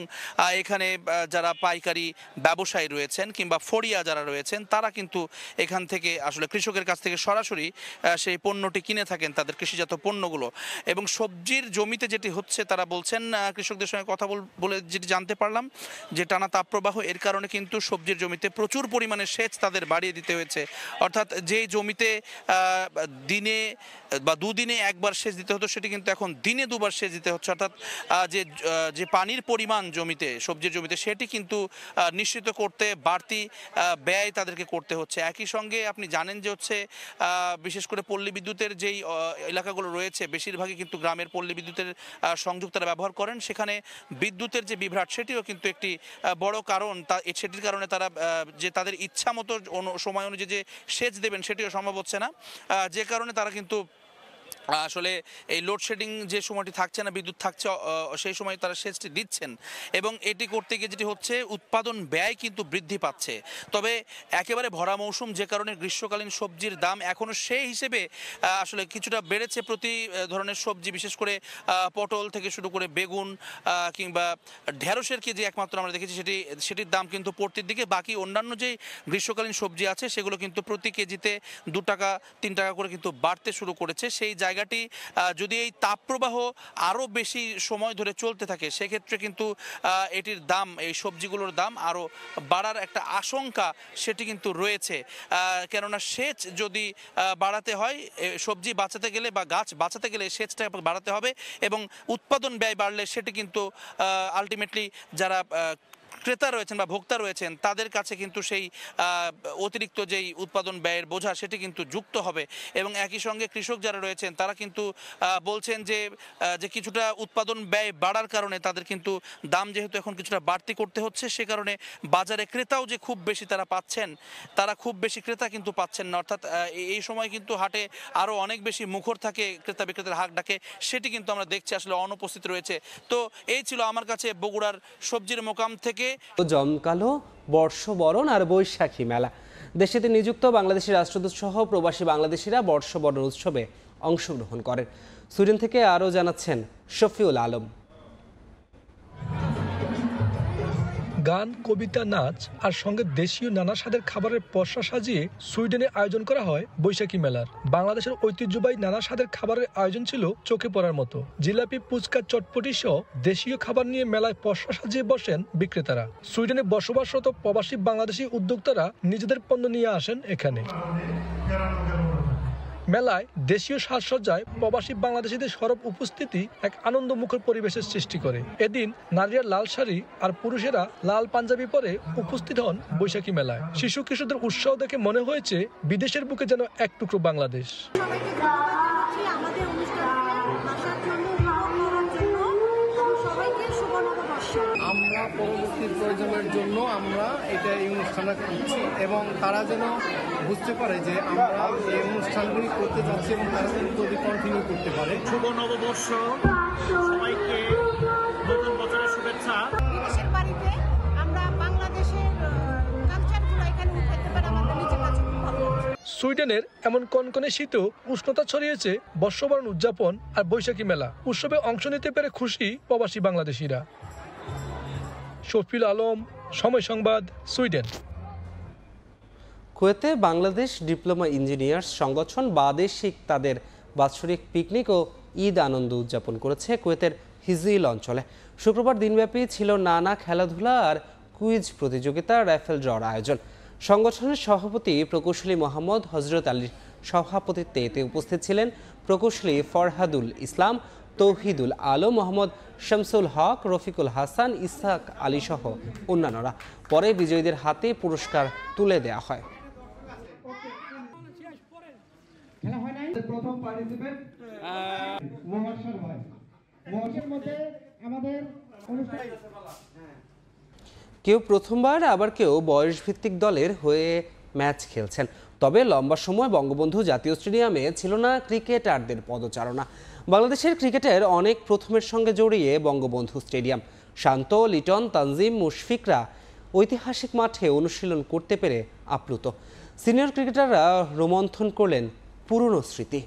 এখানে যারা পাইকারি ব্যবসায়ী রয়েছেন কিংবা ফড়িয়া যারা রয়েছেন তারা কিন্তু এখান থেকে আসলে কৃষকের কাছ থেকে সরাসরি সেই পণ্যটি কিনে থাকেন, তাদের কৃষিজাত পণ্যগুলো। এবং সবজির জমিতে যেটি হচ্ছে তারা বলছেন, কৃষকদের সঙ্গে কথা বলে যেটি জানতে পারলাম যে টানা তাপপ্রবাহ এর কারণে কিন্তু সবজির জমিতে প্রচুর পরিমাণে সেচ তাদের বাড়িয়ে দিতে হয়েছে। অর্থাৎ যেই জমিতে দিনে বা দুদিনে একবার সেচ দিতে হতো সেটি কিন্তু এখন দিনে 2 বার সেচ দিতে হচ্ছে, অর্থাৎ যে পানির পরিমাণ জমিতে, সবজির জমিতে, সেটি কিন্তু নিশ্চিত করতে বাড়তি ব্যয় তাদেরকে করতে হচ্ছে। একই সঙ্গে আপনি জানেন যে হচ্ছে বিশেষ করে পল্লী বিদ্যুতের যেই এলাকাগুলো রয়েছে বেশিরভাগই কিন্তু গ্রামের পল্লী বিদ্যুতের সংযোগ তারা ব্যবহার করেন, সেখানে বিদ্যুতের যে বিভ্রাট সেটিও কিন্তু একটি বড় কারণ। সেটির কারণে তারা যে তাদের ইচ্ছা মতো সময় অনুযায়ী যে সেচ দেবেন সেটিও সম্ভব হচ্ছে না, যে কারণে তারা কিন্তু আসলে এই লোডশেডিং যে সময়টি থাকছে না, বিদ্যুৎ থাকছে, সেই সময় তারা সেচটি দিচ্ছেন এবং এটি করতে গিয়ে যেটি হচ্ছে উৎপাদন ব্যয় কিন্তু বৃদ্ধি পাচ্ছে। তবে একেবারে ভরা মৌসুম, যে কারণে গ্রীষ্মকালীন সবজির দাম এখনও সেই হিসেবে আসলে কিছুটা বেড়েছে। প্রতি ধরনের সবজি, বিশেষ করে পটল থেকে শুরু করে বেগুন কিংবা ঢেঁড়সের কেজি একমাত্র আমরা দেখেছি সেটির দাম কিন্তু পড়তির দিকে। বাকি অন্যান্য যেই গ্রীষ্মকালীন সবজি আছে সেগুলো কিন্তু প্রতি কেজিতে 2 টাকা 3 টাকা করে কিন্তু বাড়তে শুরু করেছে। সেই জায়গাটি যদি এই তাপপ্রবাহ আরও বেশি সময় ধরে চলতে থাকে সেক্ষেত্রে কিন্তু এটির দাম, এই সবজিগুলোর দাম আরও বাড়ার একটা আশঙ্কা সেটি কিন্তু রয়েছে। কেননা সেচ যদি বাড়াতে হয়, সবজি বাঁচাতে গেলে বা গাছ বাঁচাতে গেলে সেচটা বাড়াতে হবে এবং উৎপাদন ব্যয় বাড়লে সেটি কিন্তু আলটিমেটলি যারা ক্রেতা রয়েছেন বা ভোক্তা রয়েছেন তাদের কাছে কিন্তু সেই অতিরিক্ত যেই উৎপাদন ব্যয়ের বোঝা সেটি কিন্তু যুক্ত হবে। এবং একই সঙ্গে কৃষক যারা রয়েছেন তারা কিন্তু বলছেন যে কিছুটা উৎপাদন ব্যয় বাড়ার কারণে তাদের কিন্তু দাম যেহেতু এখন কিছুটা বাড়তি করতে হচ্ছে, সে কারণে বাজারে ক্রেতাও যে খুব বেশি তারা পাচ্ছেন, তারা খুব বেশি ক্রেতা কিন্তু পাচ্ছেন না। অর্থাৎ এই সময় কিন্তু হাটে আরও অনেক বেশি মুখর থাকে, ক্রেতা বিক্রেতার হাট ডাকে, সেটি কিন্তু আমরা দেখছি আসলে অনুপস্থিত রয়েছে। তো এই ছিল আমার কাছে বগুড়ার সবজির মোকাম থেকে জমকালো বর্ষবরণ আর বৈশাখী মেলা। দেশেতে নিযুক্ত বাংলাদেশের রাষ্ট্রদূত সহ প্রবাসী বাংলাদেশিরা বর্ষবরণ উৎসবে অংশগ্রহণ করেন। সুইডেন থেকে আরও জানাচ্ছেন শফিউল আলম। গান, কবিতা, নাচ আর সঙ্গে দেশীয় নানা স্বাদের খাবারের পসরা সাজিয়ে সুইডেনে আয়োজন করা হয় বৈশাখী মেলার। বাংলাদেশের ঐতিহ্যবাহী নানা স্বাদের খাবারের আয়োজন ছিল চোখে পড়ার মতো। জিলাপি, ফুচকা, চটপটি সহ দেশীয় খাবার নিয়ে মেলায় পসরা সাজিয়ে বসেন বিক্রেতারা। সুইডেনে বসবাসরত প্রবাসী বাংলাদেশি উদ্যোক্তারা নিজেদের পণ্য নিয়ে আসেন এখানে। মেলায় দেশীয় সাজসজ্জায় প্রবাসী বাংলাদেশিদের সরব উপস্থিতি এক আনন্দমুখর পরিবেশের সৃষ্টি করে। এদিন নারীরা লাল শাড়ি আর পুরুষেরা লাল পাঞ্জাবি পরে উপস্থিত হন বৈশাখী মেলায়। শিশু কিশোরদের উৎসাহ দেখে মনে হয়েছে বিদেশের বুকে যেন এক টুকরো বাংলাদেশ। আমরা পরবর্তী প্রয়োজনের জন্য আমরা এই অনুষ্ঠানটা করছি এবং তারা যেন বুঝতে পারে যে আমরা এই অনুষ্ঠানগুলি করতে যাচ্ছি এবং তারা যেন যদি কন্টিনিউ করতে পারে। শুভ নববর্ষ সবাইকে, নতুন বছরের শুভেচ্ছা। বিদেশের বাড়িতে আমরা বাংলাদেশের কালচারগুলো এখানে উঠাতে পারে, আমাদের নিজের কাছে খুব ভালো লাগছে। সুইডেনের এমন কনকনে শীতেও উষ্ণতা ছড়িয়েছে বর্ষবরণ উদযাপন আর বৈশাখী মেলা। উৎসবে অংশ নিতে পেরে খুশি প্রবাসী বাংলাদেশিরা। শফিউল আলম, সময় সংবাদ, সুইডেন। কুয়েতে বাংলাদেশ ডিপ্লোমা ইঞ্জিনিয়ার্স সংগঠন বাদেশিক তাদের বাৎসরিক পিকনিক ও ঈদ আনন্দ উদযাপন করেছে কুয়েতের হিজিল অঞ্চলে। শুক্রবার দিনব্যাপী ছিল নানা খেলাধুলা আর কুইজ প্রতিযোগিতা, রাইফেল ড্রর আয়োজন। সংগঠনের সভাপতি প্রকৌশলী মোহাম্মদ হজরত আলীর সভাপতিত্বে এতে উপস্থিত ছিলেন প্রকৌশলী ফরহাদুল ইসলাম, তৌহিদুল আলম, মোহাম্মদ শামসুল হক, রফিকুল হাসান, ইসহাক আলী সহ অন্যান্যরা। পরে বিজয়ীদের হাতে পুরস্কার তুলে দেওয়া হয়। কেউ প্রথমবার, আবার কেউ বয়সভিত্তিক দলের হয়ে ম্যাচ খেলছেন। তবে লম্বা সময় বঙ্গবন্ধু জাতীয় স্টেডিয়ামে ছিল না ক্রিকেটারদের পদচারণা। বাংলাদেশের ক্রিকেটের অনেক প্রথমের সঙ্গে জড়িয়ে বঙ্গবন্ধু স্টেডিয়াম। শান্ত, লিটন, তানজিম, মুশফিকরা ঐতিহাসিক মাঠে অনুশীলন করতে পেরে আপ্লুত। সিনিয়র ক্রিকেটাররা রোমন্থন করলেন পুরনো স্মৃতি।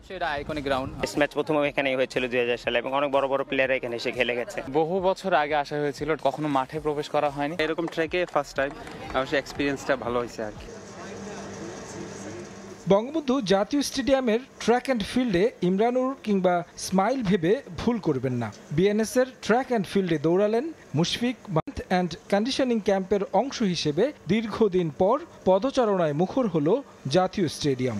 সেটা আইকনিক গ্রাউন্ড। ম্যাচ প্রথম এখানেই হয়েছিল 2000 সালে এবং অনেক বড় বড় প্লেয়াররা এখানে এসে খেলে গেছে। বহু বছর আগে আসা হয়েছিল, কখনো মাঠে প্রবেশ করা হয়নি। এরকম ট্র্যাকে ফার্স্ট টাইম, অবশ্যই এক্সপিরিয়েন্সটা ভালো হয়েছে আর কি। বঙ্গবন্ধু জাতীয় স্টেডিয়ামের ট্র্যাক অ্যান্ড ফিল্ডে ইমরানুর কিংবা স্মাইল ভেবে ভুল করবেন না। বিএনএসের ট্র্যাক অ্যান্ড ফিল্ডে দৌড়ালেন মুশফিক। মান্থ অ্যান্ড কন্ডিশনিং ক্যাম্পের অংশ হিসেবে দীর্ঘদিন পর পদচারণায় মুখর হলো জাতীয় স্টেডিয়াম।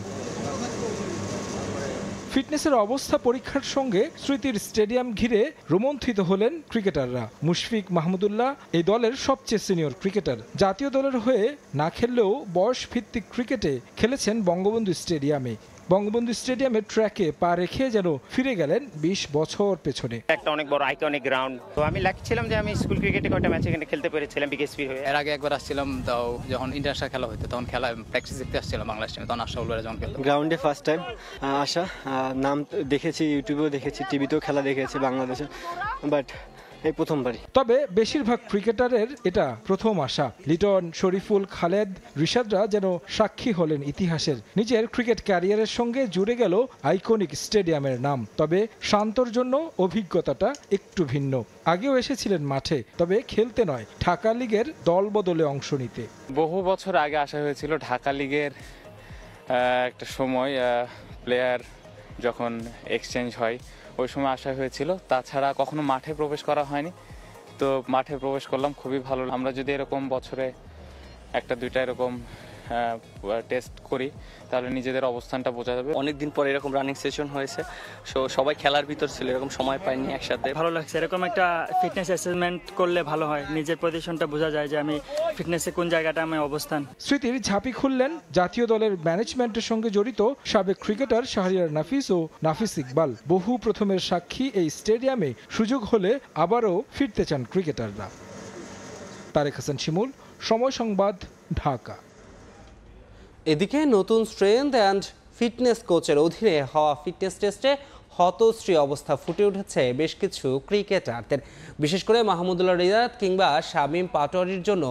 ফিটনেসের অবস্থা পরীক্ষার সঙ্গে স্মৃতির স্টেডিয়াম ঘিরে রোমন্থিত হলেন ক্রিকেটাররা। মুশফিক মাহমুদুল্লাহ এই দলের সবচেয়ে সিনিয়র ক্রিকেটার। জাতীয় দলের হয়ে না খেললেও বয়স ভিত্তিক ক্রিকেটে খেলেছেন বঙ্গবন্ধু স্টেডিয়ামে। বঙ্গবন্ধু স্টেডিয়ামের ট্র্যাকে পা রেখে যেন ফিরে গেলেন 20 বছর পেছনে। একটা অনেক বড় আইকনিক গ্রাউন্ড। তো আমি লাগছিলাম যে আমি স্কুল ক্রিকেটে কয়েকটা ম্যাচ এখানে খেলতে পেরেছিলাম বিকেএসপি হয়ে। এর আগে একবার আসছিলাম, তাও যখন ইন্টারন্যাশনাল খেলা হতো তখন খেলা প্র্যাকটিস দেখতে আসছিলাম বাংলাদেশ টিমে, তখন আশরাফুল ভাই যখন খেলতো। গ্রাউন্ডে ফার্স্ট টাইম আসা, নাম দেখেছি, ইউটিউবেও দেখেছি, টিভিতেও খেলা দেখেছি বাংলাদেশে, বাট এই প্রথমবারই। তবে বেশিরভাগ ক্রিকেটারের এটা প্রথম আসা। লিটন, শরীফুল, খালেদ, রিশাদরা যেন সাক্ষী হলেন ইতিহাসের। নিজের ক্রিকেট ক্যারিয়ারের সঙ্গে জুড়ে গেল আইকনিক স্টেডিয়ামের নাম। তবে শান্তর জন্য অভিজ্ঞতাটা একটু ভিন্ন। আগেও এসেছিলেন মাঠে, তবে খেলতে নয়, ঢাকা লিগের দল বদলে অংশ নিতে। বহু বছর আগে আসা হয়েছিল ঢাকা লিগের একটা সময়, প্লেয়ার যখন এক্সচেঞ্জ হয় ওই সময় আসা হয়েছিল। তাছাড়া কখনো মাঠে প্রবেশ করা হয়নি, তো মাঠে প্রবেশ করলাম, খুবই ভালো। আমরা যদি এরকম বছরে একটা দুইটা এরকম টেস্ট করি তাহলে নিজেদের অবস্থানটা বোঝা যাবে। অনেকদিন পরে এরকম রানিং সেশন হয়েছে, সবাই খেলার ভিতর ছিল, এরকম সময় পাইনি একসাথে। ভালো লাগছে, এরকম একটা ফিটনেস অ্যাসেসমেন্ট করলে ভালো হয়, নিজের পজিশনটা বোঝা যায় যে আমি ফিটনেসে কোন জায়গাটা আমি অবস্থান। স্মৃতির ঝাঁপি খুললেন জাতীয় দলের ম্যানেজমেন্টের সঙ্গে জড়িত সাবেক ক্রিকেটার শাহরিয়ার নাফিস ও নাফিস ইকবাল। বহু প্রথমের সাক্ষী এই স্টেডিয়ামে সুযোগ হলে আবারও ফিরতে চান ক্রিকেটাররা। তারেক হাসান শিমুল, সময় সংবাদ, ঢাকা। এদিকে নতুন স্ট্রেংথ অ্যান্ড ফিটনেস কোচের অধীনে হওয়া ফিটনেস টেস্টে হতশ্রী অবস্থা ফুটে উঠেছে বেশ কিছু ক্রিকেটারদের। বিশেষ করে মাহমুদুল্লাহ রিয়াদ কিংবা শামীম পাটোয়ারির জন্য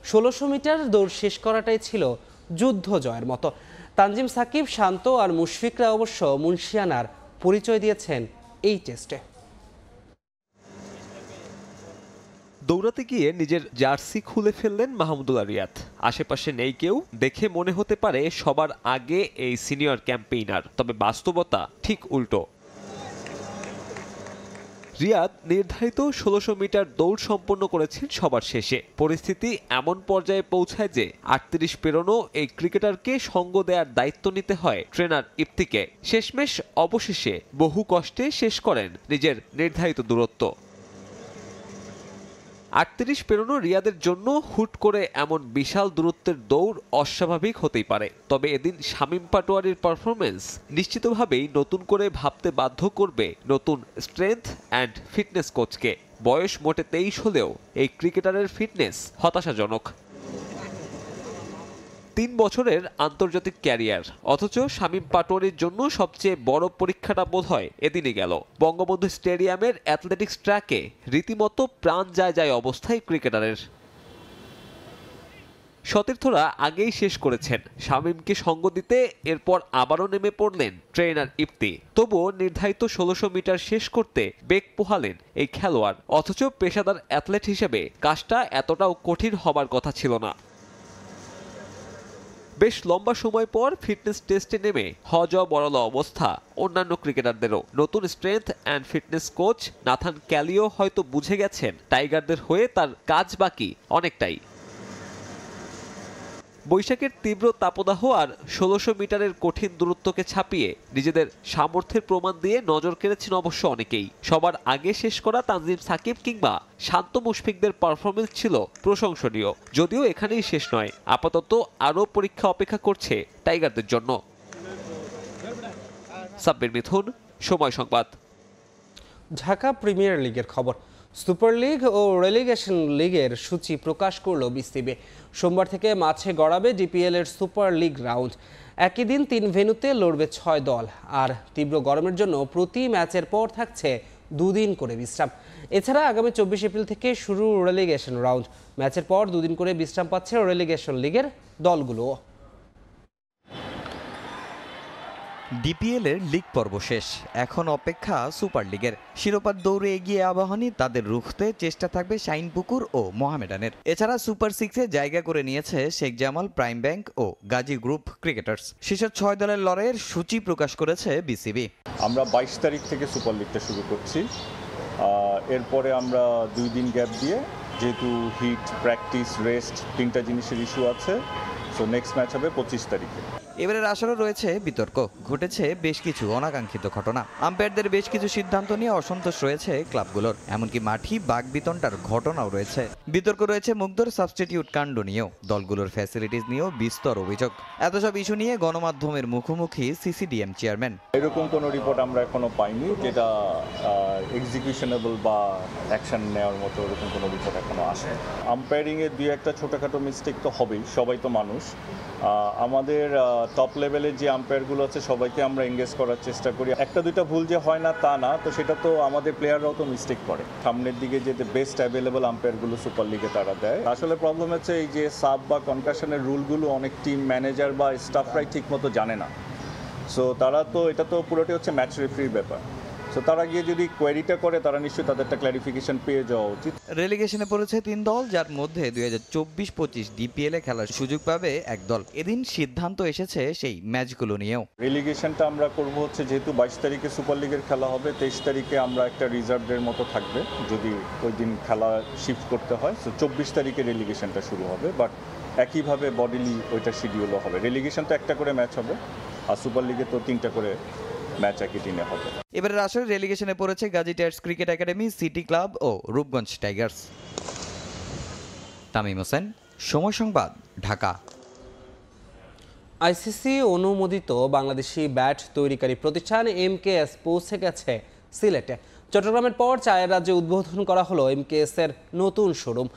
1600 মিটার দৌড় শেষ করাটাই ছিল যুদ্ধ জয়ের মতো। তানজিম সাকিব, শান্ত আর মুশফিকরা অবশ্য মুন্সিয়ানার পরিচয় দিয়েছেন এই টেস্টে। দৌড়াতে গিয়ে নিজের জার্সি খুলে ফেললেন মাহমুদুল্লাহ রিয়াদ। আশেপাশে নেই কেউ, দেখে মনে হতে পারে সবার আগে এই সিনিয়র ক্যাম্পেইনার, তবে বাস্তবতা ঠিক উল্টো। রিয়াদ নির্ধারিত 1600 মিটার দৌড় সম্পন্ন করেছেন সবার শেষে। পরিস্থিতি এমন পর্যায়ে পৌঁছায় যে 38 পেরোনো এই ক্রিকেটারকে সঙ্গ দেওয়ার দায়িত্ব নিতে হয় ট্রেনার ইফতিকে। শেষমেশ অবশেষে বহু কষ্টে শেষ করেন নিজের নির্ধারিত দূরত্ব। 38 পেরোনো রিয়াদের জন্য হুট করে এমন বিশাল দূরত্বের দৌড় অস্বাভাবিক হতেই পারে, তবে এদিন শামীম পাটোয়ারির পারফরমেন্স নিশ্চিতভাবেই নতুন করে ভাবতে বাধ্য করবে নতুন স্ট্রেংথ অ্যান্ড ফিটনেস কোচকে। বয়স মোটে 23 হলেও এই ক্রিকেটারের ফিটনেস হতাশাজনক। 3 বছরের আন্তর্জাতিক ক্যারিয়ার, অথচ শামীম পাটোয়ারির জন্য সবচেয়ে বড় পরীক্ষাটা বোধহয় এদিনই গেল। বঙ্গবন্ধু স্টেডিয়ামের অ্যাথলেটিক্স ট্র্যাকে রীতিমতো প্রাণ যায় অবস্থায় ক্রিকেটারের। সতীর্থরা আগেই শেষ করেছেন, শামীমকে সঙ্গ দিতে এরপর আবারও নেমে পড়লেন ট্রেনার ইফতি। তবুও নির্ধারিত 1600 মিটার শেষ করতে বেগ পোহালেন এই খেলোয়াড়, অথচ পেশাদার অ্যাথলেট হিসেবে কাজটা এতটাও কঠিন হবার কথা ছিল না। বেশ লম্বা সময় পর ফিটনেস টেস্টে নেমে বড়লা অবস্থা অন্যান্য ক্রিকেটারদেরও। নতুন strength and fitness coach Nathan ক্যালিও হয়তো বুঝে গেছেন টাইগারদের হয়ে তার কাজ বাকি অনেকটাই। বৈশাখের তীব্র তাপদাহ আর 1600 মিটারের কঠিন দূরত্বকে ছাপিয়ে নিজেদের সামর্থ্যের প্রমাণ দিয়ে নজর কেড়েছেন অবশ্য অনেকেই। সবার আগে শেষ করা তানজিম সাকিব কিংবা শান্ত মুশফিকদের পারফরমেন্স ছিল প্রশংসনীয়। যদিও এখানেই শেষ নয়, আপাতত আরও পরীক্ষা অপেক্ষা করছে টাইগারদের জন্য। সাব্বির মিথুন, সময় সংবাদ। ঢাকা প্রিমিয়ার লিগের খবর। সুপার লিগ ও রেলিগেশন লিগের সূচি প্রকাশ করল বিসিবি। সোমবার থেকে মাঠে গড়াবে ডিপিএল এর সুপার লিগ রাউন্ড। একই দিন 3 ভেন্যুতে লড়বে 6 দল। আর তীব্র গরমের জন্য প্রতি ম্যাচের পর থাকছে 2 দিন করে বিশ্রাম। এছাড়া আগামী 24 এপ্রিল থেকে শুরু রেলিগেশন রাউন্ড। ম্যাচের পর 2 দিন করে বিশ্রাম পাচ্ছে রেলিগেশন লিগের দলগুলো। ডিপিএলের লিগ পর্ব শেষ, এখন অপেক্ষা সুপার লিগের। শিরোপার দৌড়ে এগিয়ে আবাহনী, তাদের রুখতে চেষ্টা থাকবে শাইনপুকুর ও মোহামেডানের। এছাড়া সুপার 6-এ জায়গা করে নিয়েছে শেখ জামাল, প্রাইম ব্যাংক ও গাজী গ্রুপ ক্রিকেটার্স। শীর্ষ 6 দলের লড়াইয়ের সূচি প্রকাশ করেছে বিসিবি। আমরা 22 তারিখ থেকে সুপার লিগটা শুরু করছি। এরপরে আমরা 2 দিন গ্যাপ দিয়ে, যেহেতু হিট, প্র্যাকটিস, রেস্ট 3টা জিনিসের ইস্যু আছে, সো নেক্সট ম্যাচ হবে 25 তারিখে। এবারের আসরে রয়েছে বিতর্ক, ঘটেছে বেশ কিছু অনাকাঙ্ক্ষিত ঘটনা, আম্পায়ারদের বেশ কিছু সিদ্ধান্ত নিয়ে অসন্তোষ রয়েছে ক্লাবগুলোর, এমনকি মাঠি বাগবিতণ্ডার ঘটনাও রয়েছে। বিতর্ক রয়েছে মুগ্ধর সাবস্টিটিউট কাণ্ড নিয়েও, দলগুলোর ফ্যাসিলিটিস নিয়েও বিস্তর অভিযোগ। এত সব ইস্যু নিয়ে গণমাধ্যমের মুখোমুখি সিসিডিএম চেয়ারম্যান। এরকম কোনো রিপোর্ট আমরা এখনো পাইনি যেটা এক্সিকিউশনেবল বা অ্যাকশন নেওয়ার মতো এরকম কোনো রিপোর্ট এখনো আসে। আম্পায়ারিংয়ে দুই একটা ছোটোখাটো মিস্টেক তো হবেই, সবাই তো মানুষ। আমাদের টপ লেভেলের যে আম্পায়ারগুলো আছে সবাইকে আমরা এনগেজ করার চেষ্টা করি। একটা দুইটা ভুল যে হয় না তা না, তো সেটা তো আমাদের প্লেয়াররাও তো মিস্টেক করে। সামনের দিকে যে বেস্ট অ্যাভেলেবল আম্পায়ারগুলো সুপার লিগে তারা দেয়। আসলে প্রবলেম হচ্ছে এই যে সাব বা কনকাশনের রুলগুলো অনেক টিম ম্যানেজার বা স্টাফরাই ঠিক মতো জানে না। সো তারা তো এটা তো পুরোটাই হচ্ছে ম্যাচ রেফারির ব্যাপার। সো তারা গিয়ে যদি কোয়েরিটা করে তারা নিশ্চয়ই তাদেরটা ক্ল্যারিফিকেশন পেয়ে যাওয়া উচিত। রেলিগেশনে পড়েছে 3 দল, যার মধ্যে 2024-25 ডিপিএলে খেলার সুযোগ পাবে এক দল। এদিন সিদ্ধান্ত এসেছে সেই ম্যাচগুলো নিয়েও। রেলিগেশনটা আমরা করব হচ্ছে যেহেতু 22 তারিখে সুপার লিগের খেলা হবে, 23 তারিখে আমরা একটা রিজার্ভের মতো থাকবে যদি ওই দিন খেলা শিফট করতে হয়। সো 24 তারিখে রেলিগেশনটা শুরু হবে, বাট একইভাবে বডিলি ওইটা শিডিউলও হবে। রেলিগেশন তো একটা করে ম্যাচ হবে, আর সুপার লিগে তো 3টা করে ম্যাচ একই দিনে হবে। এবারের আসরে রেলিগেশনে পড়েছে Gazi tyres cricket academy, city club ও রূপগঞ্জ টাইগার্স। তামিম হোসেন, সময় সংবাদ, ঢাকা। আইসিসি অনুমোদিত বাংলাদেশি ব্যাট তৈরিকারী প্রতিষ্ঠান এমকেএস পৌঁছে গেছে সিলেটে। চট্টগ্রামের পর চায়ের রাজ্যে উদ্বোধন করা হলো এমকেএস এর নতুন শোরুম।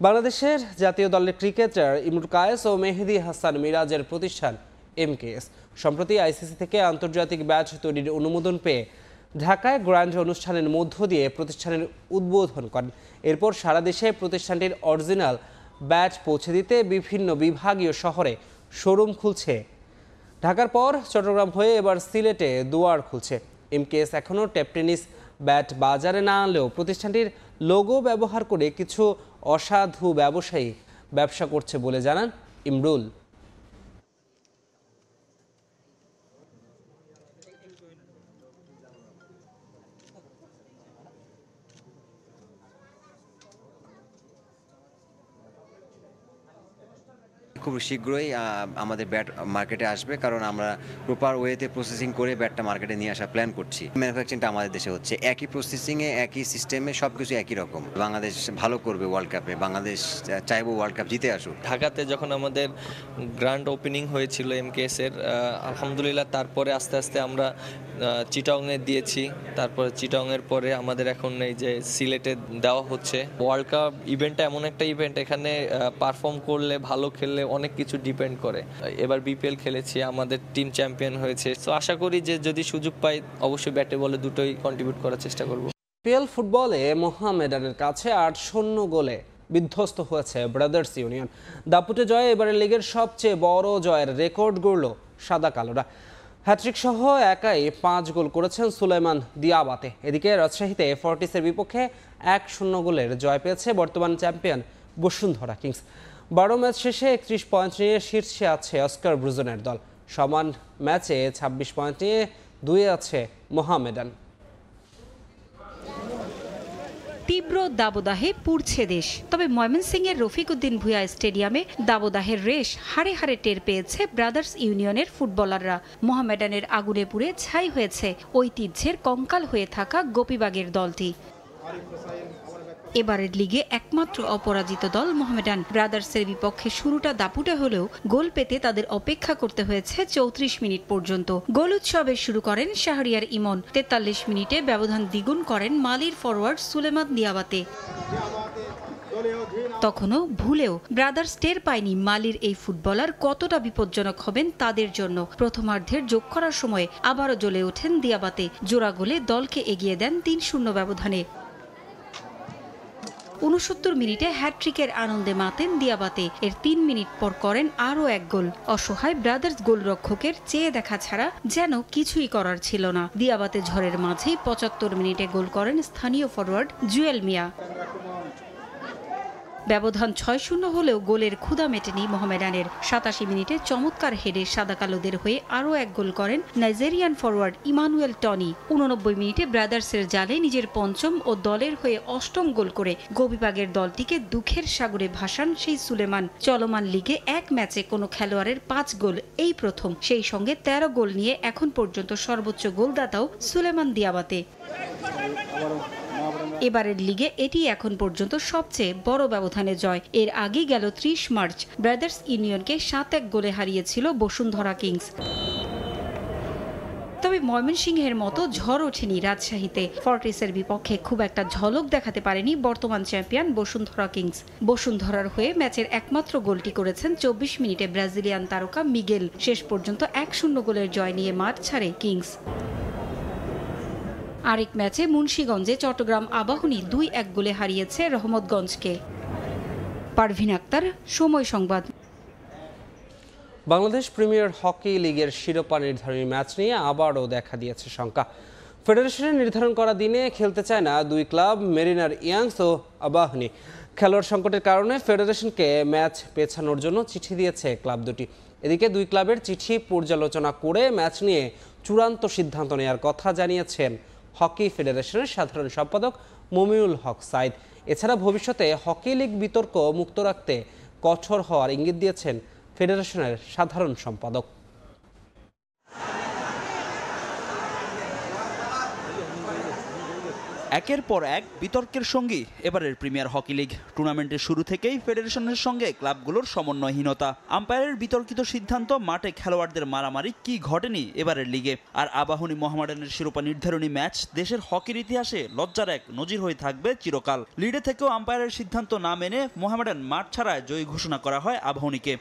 বাংলাদেশের জাতীয় দলের ক্রিকেটার ইমরুল কায়েস ও মেহেদী হাসান মিরাজের প্রতিষ্ঠান এমকেএস সম্প্রতি আইসিসি থেকে আন্তর্জাতিক ব্যাট তৈরির অনুমোদন পেয়ে ঢাকায় গ্র্যান্ড অনুষ্ঠানের মধ্য দিয়ে প্রতিষ্ঠানের উদ্বোধন করেন। এরপর সারা দেশে প্রতিষ্ঠানটির অরিজিনাল ব্যাট পৌঁছে দিতে বিভিন্ন বিভাগীয় শহরে শোরুম খুলছে। ঢাকার পর চট্টগ্রাম হয়ে এবার সিলেটে দুয়ার খুলছে। এমকেএস এখনও টেপ টেনিস ব্যাট বাজারে না আনলেও প্রতিষ্ঠানটির লোগো ব্যবহার করে কিছু অসাধু ব্যবসায়ী ব্যবসা করছে বলে জানান ইমরুল। খুব শীঘ্রই আমাদের ব্যাট মার্কেটে আসবে, কারণ আমরা প্রপার ওয়েতে প্রসেসিং করে ব্যাটটা মার্কেটে নিয়ে আসার প্ল্যান করছি। ম্যানুফ্যাকচারিংটা আমাদের দেশে হচ্ছে, একই প্রসেসিংয়ে একই সিস্টেমে সব কিছু একই রকম। বাংলাদেশ ভালো করবে ওয়ার্ল্ড কাপে, বাংলাদেশ চাইবো ওয়ার্ল্ড কাপ জিতে আসুক। ঢাকাতে যখন আমাদের গ্র্যান্ড ওপেনিং হয়েছিল এমকেএসের, আলহামদুলিল্লাহ তারপরে আস্তে আস্তে আমরা চিটাংয়ে দিয়েছি। তারপরে চিটাংয়ের পরে আমাদের এখন এই যে সিলেটে দেওয়া হচ্ছে। ওয়ার্ল্ড কাপ ইভেন্টটা এমন একটা ইভেন্ট, এখানে পারফর্ম করলে ভালো খেললে অনেক কিছু ডিপেন্ড করে। এবার বিপিএল খেলেছি, আমাদের টিম চ্যাম্পিয়ন হয়েছে। তো আশা করি যে যদি সুযোগ পাই অবশ্যই ব্যাটে বলে দুটোই কন্ট্রিবিউট করার চেষ্টা করব। বিপিএল ফুটবলে মোহামেডানের কাছে 8-0 গোলে বিধ্বস্ত হয়েছে ব্রাদার্স ইউনিয়ন। দাপুটে জয়ে এবারের লিগের সবচেয়ে বড় জয়ের রেকর্ড গড়ল সাদা কালোরা। হ্যাট্রিক সহ একাই 5 গোল করেছেন সুলাইমান দিয়াবাতে। এদিকে রাজশাহীতে ফর্টিসের বিপক্ষে 1-0 গোলের জয় পেয়েছে বর্তমান চ্যাম্পিয়ন বসুন্ধরা কিংস। 12 ম্যাচ শেষে 31 পয়েন্ট নিয়ে শীর্ষে আছে অস্কার ব্রুজনের দল। সমান ম্যাচে 26 পয়েন্ট নিয়ে 2-এ আছে মোহামেডান। তীব্র দাবদাহে পুড়ছে দেশ, তবে ময়মনসিংহের রফিক উদ্দিন ভূঁইয়া স্টেডিয়ামে দাবদাহের রেশ হাড়ে হাড়ে টের পেয়েছে ব্রাদার্স ইউনিয়নের ফুটবলাররা। মোহামেডানের আগুনে পুড়ে ছাই হয়েছে ঐতিহ্যের কঙ্কাল হয়ে থাকা গোপীবাগের দলটি। এবারের লিগে একমাত্র অপরাজিত দল মোহামেডান। ব্রাদার্সের বিপক্ষে শুরুটা দাপুটে হলেও গোল পেতে তাদের অপেক্ষা করতে হয়েছে 34 মিনিট পর্যন্ত। গোল উৎসবে শুরু করেন শাহরিয়ার ইমন। 43 মিনিটে ব্যবধান দ্বিগুণ করেন মালির ফরওয়ার্ড সুলেমান দিয়াবাতে। তখনও ভুলেও ব্রাদার্স টের পায়নি মালির এই ফুটবলার কতটা বিপজ্জনক হবেন তাদের জন্য। প্রথমার্ধের যোগ করার সময় আবারও জ্বলে ওঠেন দিয়াবাতে। জোড়া গোলে দলকে এগিয়ে দেন 3-0 ব্যবধানে। 69 মিনিটে হ্যাট্রিকের আনন্দে মাতেন দিয়াবাতে। এর 3 মিনিট পর করেন আরও এক গোল। অসহায় ব্রাদার্স গোলরক্ষকের চেয়ে দেখা ছাড়া যেন কিছুই করার ছিল না। দিয়াবাতে ঝড়ের মাঝেই 75 মিনিটে গোল করেন স্থানীয় ফরওয়ার্ড জুয়েল মিয়া। ব্যবধান 6-0 হলেও গোলের ক্ষুধা মেটেনি মোহামেডানের। 87 মিনিটে চমৎকার হেডে সাদা কালোদের হয়ে আরও এক গোল করেন নাইজেরিয়ান ফরওয়ার্ড ইমানুয়েল টনি। 89 মিনিটে ব্রাদার্সের জালে নিজের পঞ্চম ও দলের হয়ে অষ্টম গোল করে গোবিবাগের দলটিকে দুঃখের সাগরে ভাসান সেই সুলেমান। চলমান লিগে এক ম্যাচে কোনো খেলোয়াড়ের 5 গোল এই প্রথম, সেই সঙ্গে 13 গোল নিয়ে এখন পর্যন্ত সর্বোচ্চ গোলদাতাও সুলেমান দিয়াবাতে। এবারের লিগে এটি এখন পর্যন্ত সবচেয়ে বড় ব্যবধানে জয়। এর আগে গেল 30 মার্চ ব্রাদার্স ইউনিয়নকে 7-1 গোলে হারিয়েছিল বসুন্ধরা কিংস। তবে ময়মনসিংহের মতো ঝড় ওঠেনি রাজশাহীতে। ফর্টিসের বিপক্ষে খুব একটা ঝলক দেখাতে পারেনি বর্তমান চ্যাম্পিয়ন বসুন্ধরা কিংস। বসুন্ধরার হয়ে ম্যাচের একমাত্র গোলটি করেছেন 24 মিনিটে ব্রাজিলিয়ান তারকা মিগেল। শেষ পর্যন্ত 1-0 গোলের জয় নিয়ে মাঠ ছাড়ে কিংস। আরেক ম্যাচে মুন্সিগঞ্জে চট্টগ্রাম আবাহনী 2-1 গোলে হারিয়েছে রহমতগঞ্জকে। পারভিন আক্তার, সময় সংবাদ। বাংলাদেশ প্রিমিয়ার হকি লিগের শিরোপা নির্ধারণী ম্যাচ নিয়ে আবারও দেখা দিয়েছে শঙ্কা। ফেডারেশনের নির্ধারণ করা দিনে খেলতে চায় না দুই ক্লাব, মেরিনার ইয়াংস ও আবাহনী। খেলোয়াড় সংকটের কারণে ফেডারেশনকে ম্যাচ পেছানোর জন্য চিঠি দিয়েছে ক্লাব দুটি। এদিকে দুই ক্লাবের চিঠি পর্যালোচনা করে ম্যাচ নিয়ে চূড়ান্ত সিদ্ধান্ত নেওয়ার কথা জানিয়েছেন হকি ফেডারেশনের সাধারণ সম্পাদক মমিনুল হক সাইদ। এছাড়া ভবিষ্যতে হকি লিগ বিতর্ক মুক্ত রাখতে কঠোর হওয়ার ইঙ্গিত দিয়েছেন ফেডারেশনের সাধারণ সম্পাদক। একের পর এক বিতর্কের সঙ্গী এবারের প্রিমিয়ার হকি লিগ। টুর্নামেন্টের শুরু থেকেই ফেডারেশনের সঙ্গে ক্লাবগুলোর সমন্বয়হীনতা, আম্পায়ারের বিতর্কিত সিদ্ধান্ত, মাঠে খেলোয়াড়দের মারামারি কি ঘটেনি এবারের লিগে। আর আবাহনী মোহামেডানের শিরোপা নির্ধারণী ম্যাচ দেশের হকির ইতিহাসে লজ্জার এক নজির হয়ে থাকবে চিরকাল। লিডে থেকেও আম্পায়ারের সিদ্ধান্ত না মেনে মোহামেডান মাঠ ছাড়ায় জয়ী ঘোষণা করা হয় আবাহনীকে।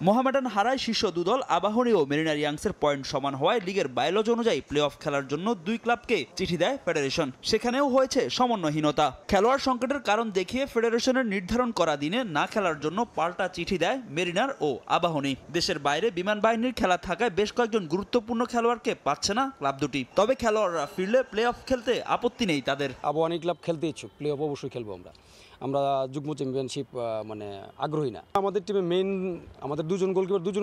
মোহামেডান হারায় শীর্ষ দুদল আবাহনী ও মেরিনার ইয়াংসের পয়েন্ট সমান হওয়ায় লিগের বায়োলজি অনুযায়ী প্লে অফ খেলার জন্য দুই ক্লাবকে চিঠি দেয় ফেডারেশন। সেখানেও হয়েছে সমন্বয়হীনতা। খেলোয়াড় সংকটের কারণ দেখিয়ে ফেডারেশনের নির্ধারণ করা দিনে না খেলার জন্য পাল্টা চিঠি দেয় মেরিনার ও আবাহনী। দেশের বাইরে বিমান বাহিনীর খেলা থাকায় বেশ কয়েকজন গুরুত্বপূর্ণ খেলোয়াড়কে পাচ্ছে না ক্লাব দুটি। তবে খেলোয়াড়রা ফিরলে প্লে অফ খেলতে আপত্তি নেই তাদের। আবাহনী ক্লাব খেলতে ইচ্ছুক, প্লে অফ অবশ্যই খেলবো। আমরা যুগ্ম চ্যাম্পিয়নশিপ আগ্রহী না। আমাদের টিমে মেইন আমাদের দুজন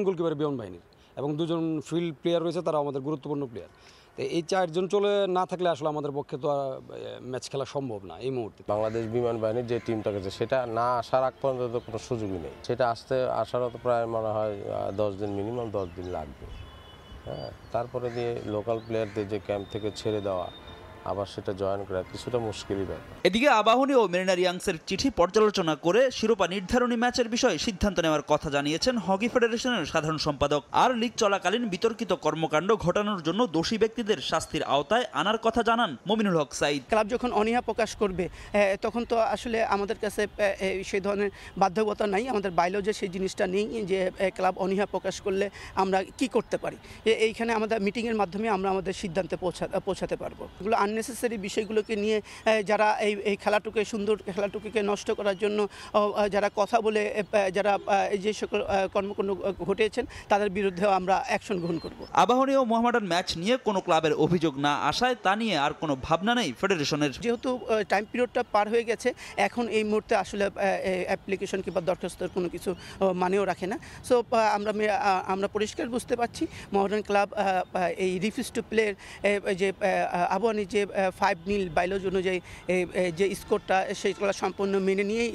গোলকিপার বিমান বাহিনীর এবং দুজন ফিল্ড প্লেয়ার রয়েছে, তারা আমাদের গুরুত্বপূর্ণ প্লেয়ার। তো এই চারজন চলে না থাকলে আসলে আমাদের পক্ষে তো ম্যাচ খেলা সম্ভব না এই মুহূর্তে। বাংলাদেশ বিমান বাহিনীর যে টিমটা গেছে সেটা না আসার আগ পর্যন্ত কোনো সুযোগই নেই। সেটা আসারও তো প্রায় মনে হয় 10 দিন, মিনিমাম 10 দিন লাগবে। হ্যাঁ, তারপরে দিয়ে লোকাল প্লেয়ারদের যে ক্যাম্প থেকে ছেড়ে দেওয়া, আবার সেটা জয়েন করা কিছুটা মুশকিলই ব্যাপার। এদিকে আবাহনী ও মেরিনার ইয়াংসের চিঠি পর্যালোচনা করে শিরোপা নির্ধারণী ম্যাচের বিষয়ে সিদ্ধান্ত নেওয়ার কথা জানিয়েছেন হকি ফেডারেশনের সাধারণ সম্পাদক। আর লিগ চলাকালীন বিতর্কিত কর্মকাণ্ড ঘটানোর জন্য দোষী ব্যক্তিদের শাস্তির আওতায় আনার কথা জানান মমিনুল হক সাইদ। ক্লাব যখন অনীহা প্রকাশ করবে তখন তো আসলে আমাদের কাছে সেই ধরনের বাধ্যকতা নাই, আমাদের বাইলেও যে সেই জিনিসটা নেই যে ক্লাব অনীহা প্রকাশ করলে আমরা কি করতে পারি। এইখানে আমাদের মিটিংয়ের মাধ্যমে আমরা আমাদের সিদ্ধান্তে পৌঁছাতে পারবো। এগুলো আননেসেসারি বিষয়গুলোকে নিয়ে যারা এই খেলাটুকে সুন্দর খেলাটুকুকে নষ্ট করার জন্য যারা কথা বলে যারা যে সকল কর্মকাণ্ড ঘটিয়েছেন তাদের বিরুদ্ধেও আমরা অ্যাকশন গ্রহণ করব। আবাহনী ও মোহামেডান ম্যাচ নিয়ে কোনো ক্লাবের অভিযোগ না আসায় তা নিয়ে আর কোনো ভাবনা নেই ফেডারেশনের। যেহেতু টাইম পিরিয়ডটা পার হয়ে গেছে, এখন এই মুহূর্তে আসলে অ্যাপ্লিকেশন কিংবা দরখাস্তর কোনো কিছু মানেও রাখে না। সো আমরা পরিষ্কার বুঝতে পারছি মোহামেডান ক্লাব এই রিফিউজ টু প্লের যে আবাহনী যে 5-0 বাইলজ অনুযায়ী যে স্কোরটা সেইগুলো সম্পূর্ণ মেনে নিয়েই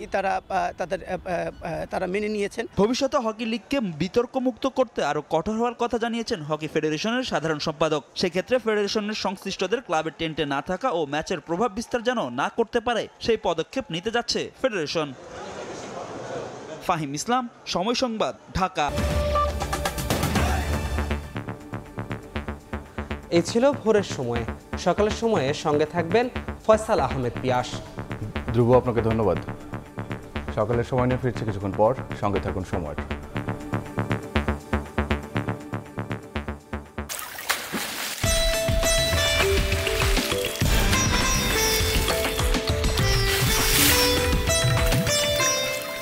তারা মেনে নিয়েছেন। ভবিষ্যতে হকি লিগকে বিতর্কমুক্ত করতে আরও কঠোর হওয়ার কথা জানিয়েছেন হকি ফেডারেশনের সাধারণ সম্পাদক। সেক্ষেত্রে ফেডারেশনের সংশ্লিষ্টদের ক্লাবের টেন্টে না থাকা ও ম্যাচের প্রভাব বিস্তার যেন না করতে পারে সেই পদক্ষেপ নিতে যাচ্ছে ফেডারেশন। ফাহিম ইসলাম, সময় সংবাদ, ঢাকা। এই ছিল ভোরের সময়। সকালের সময়ে সঙ্গে থাকবেন ফয়সাল আহমেদ পিয়াস। ধ্রুব, আপনাকে ধন্যবাদ। সকালের সময় নিয়ে ফিরছে কিছুক্ষণ পর, সঙ্গে থাকুন সময়।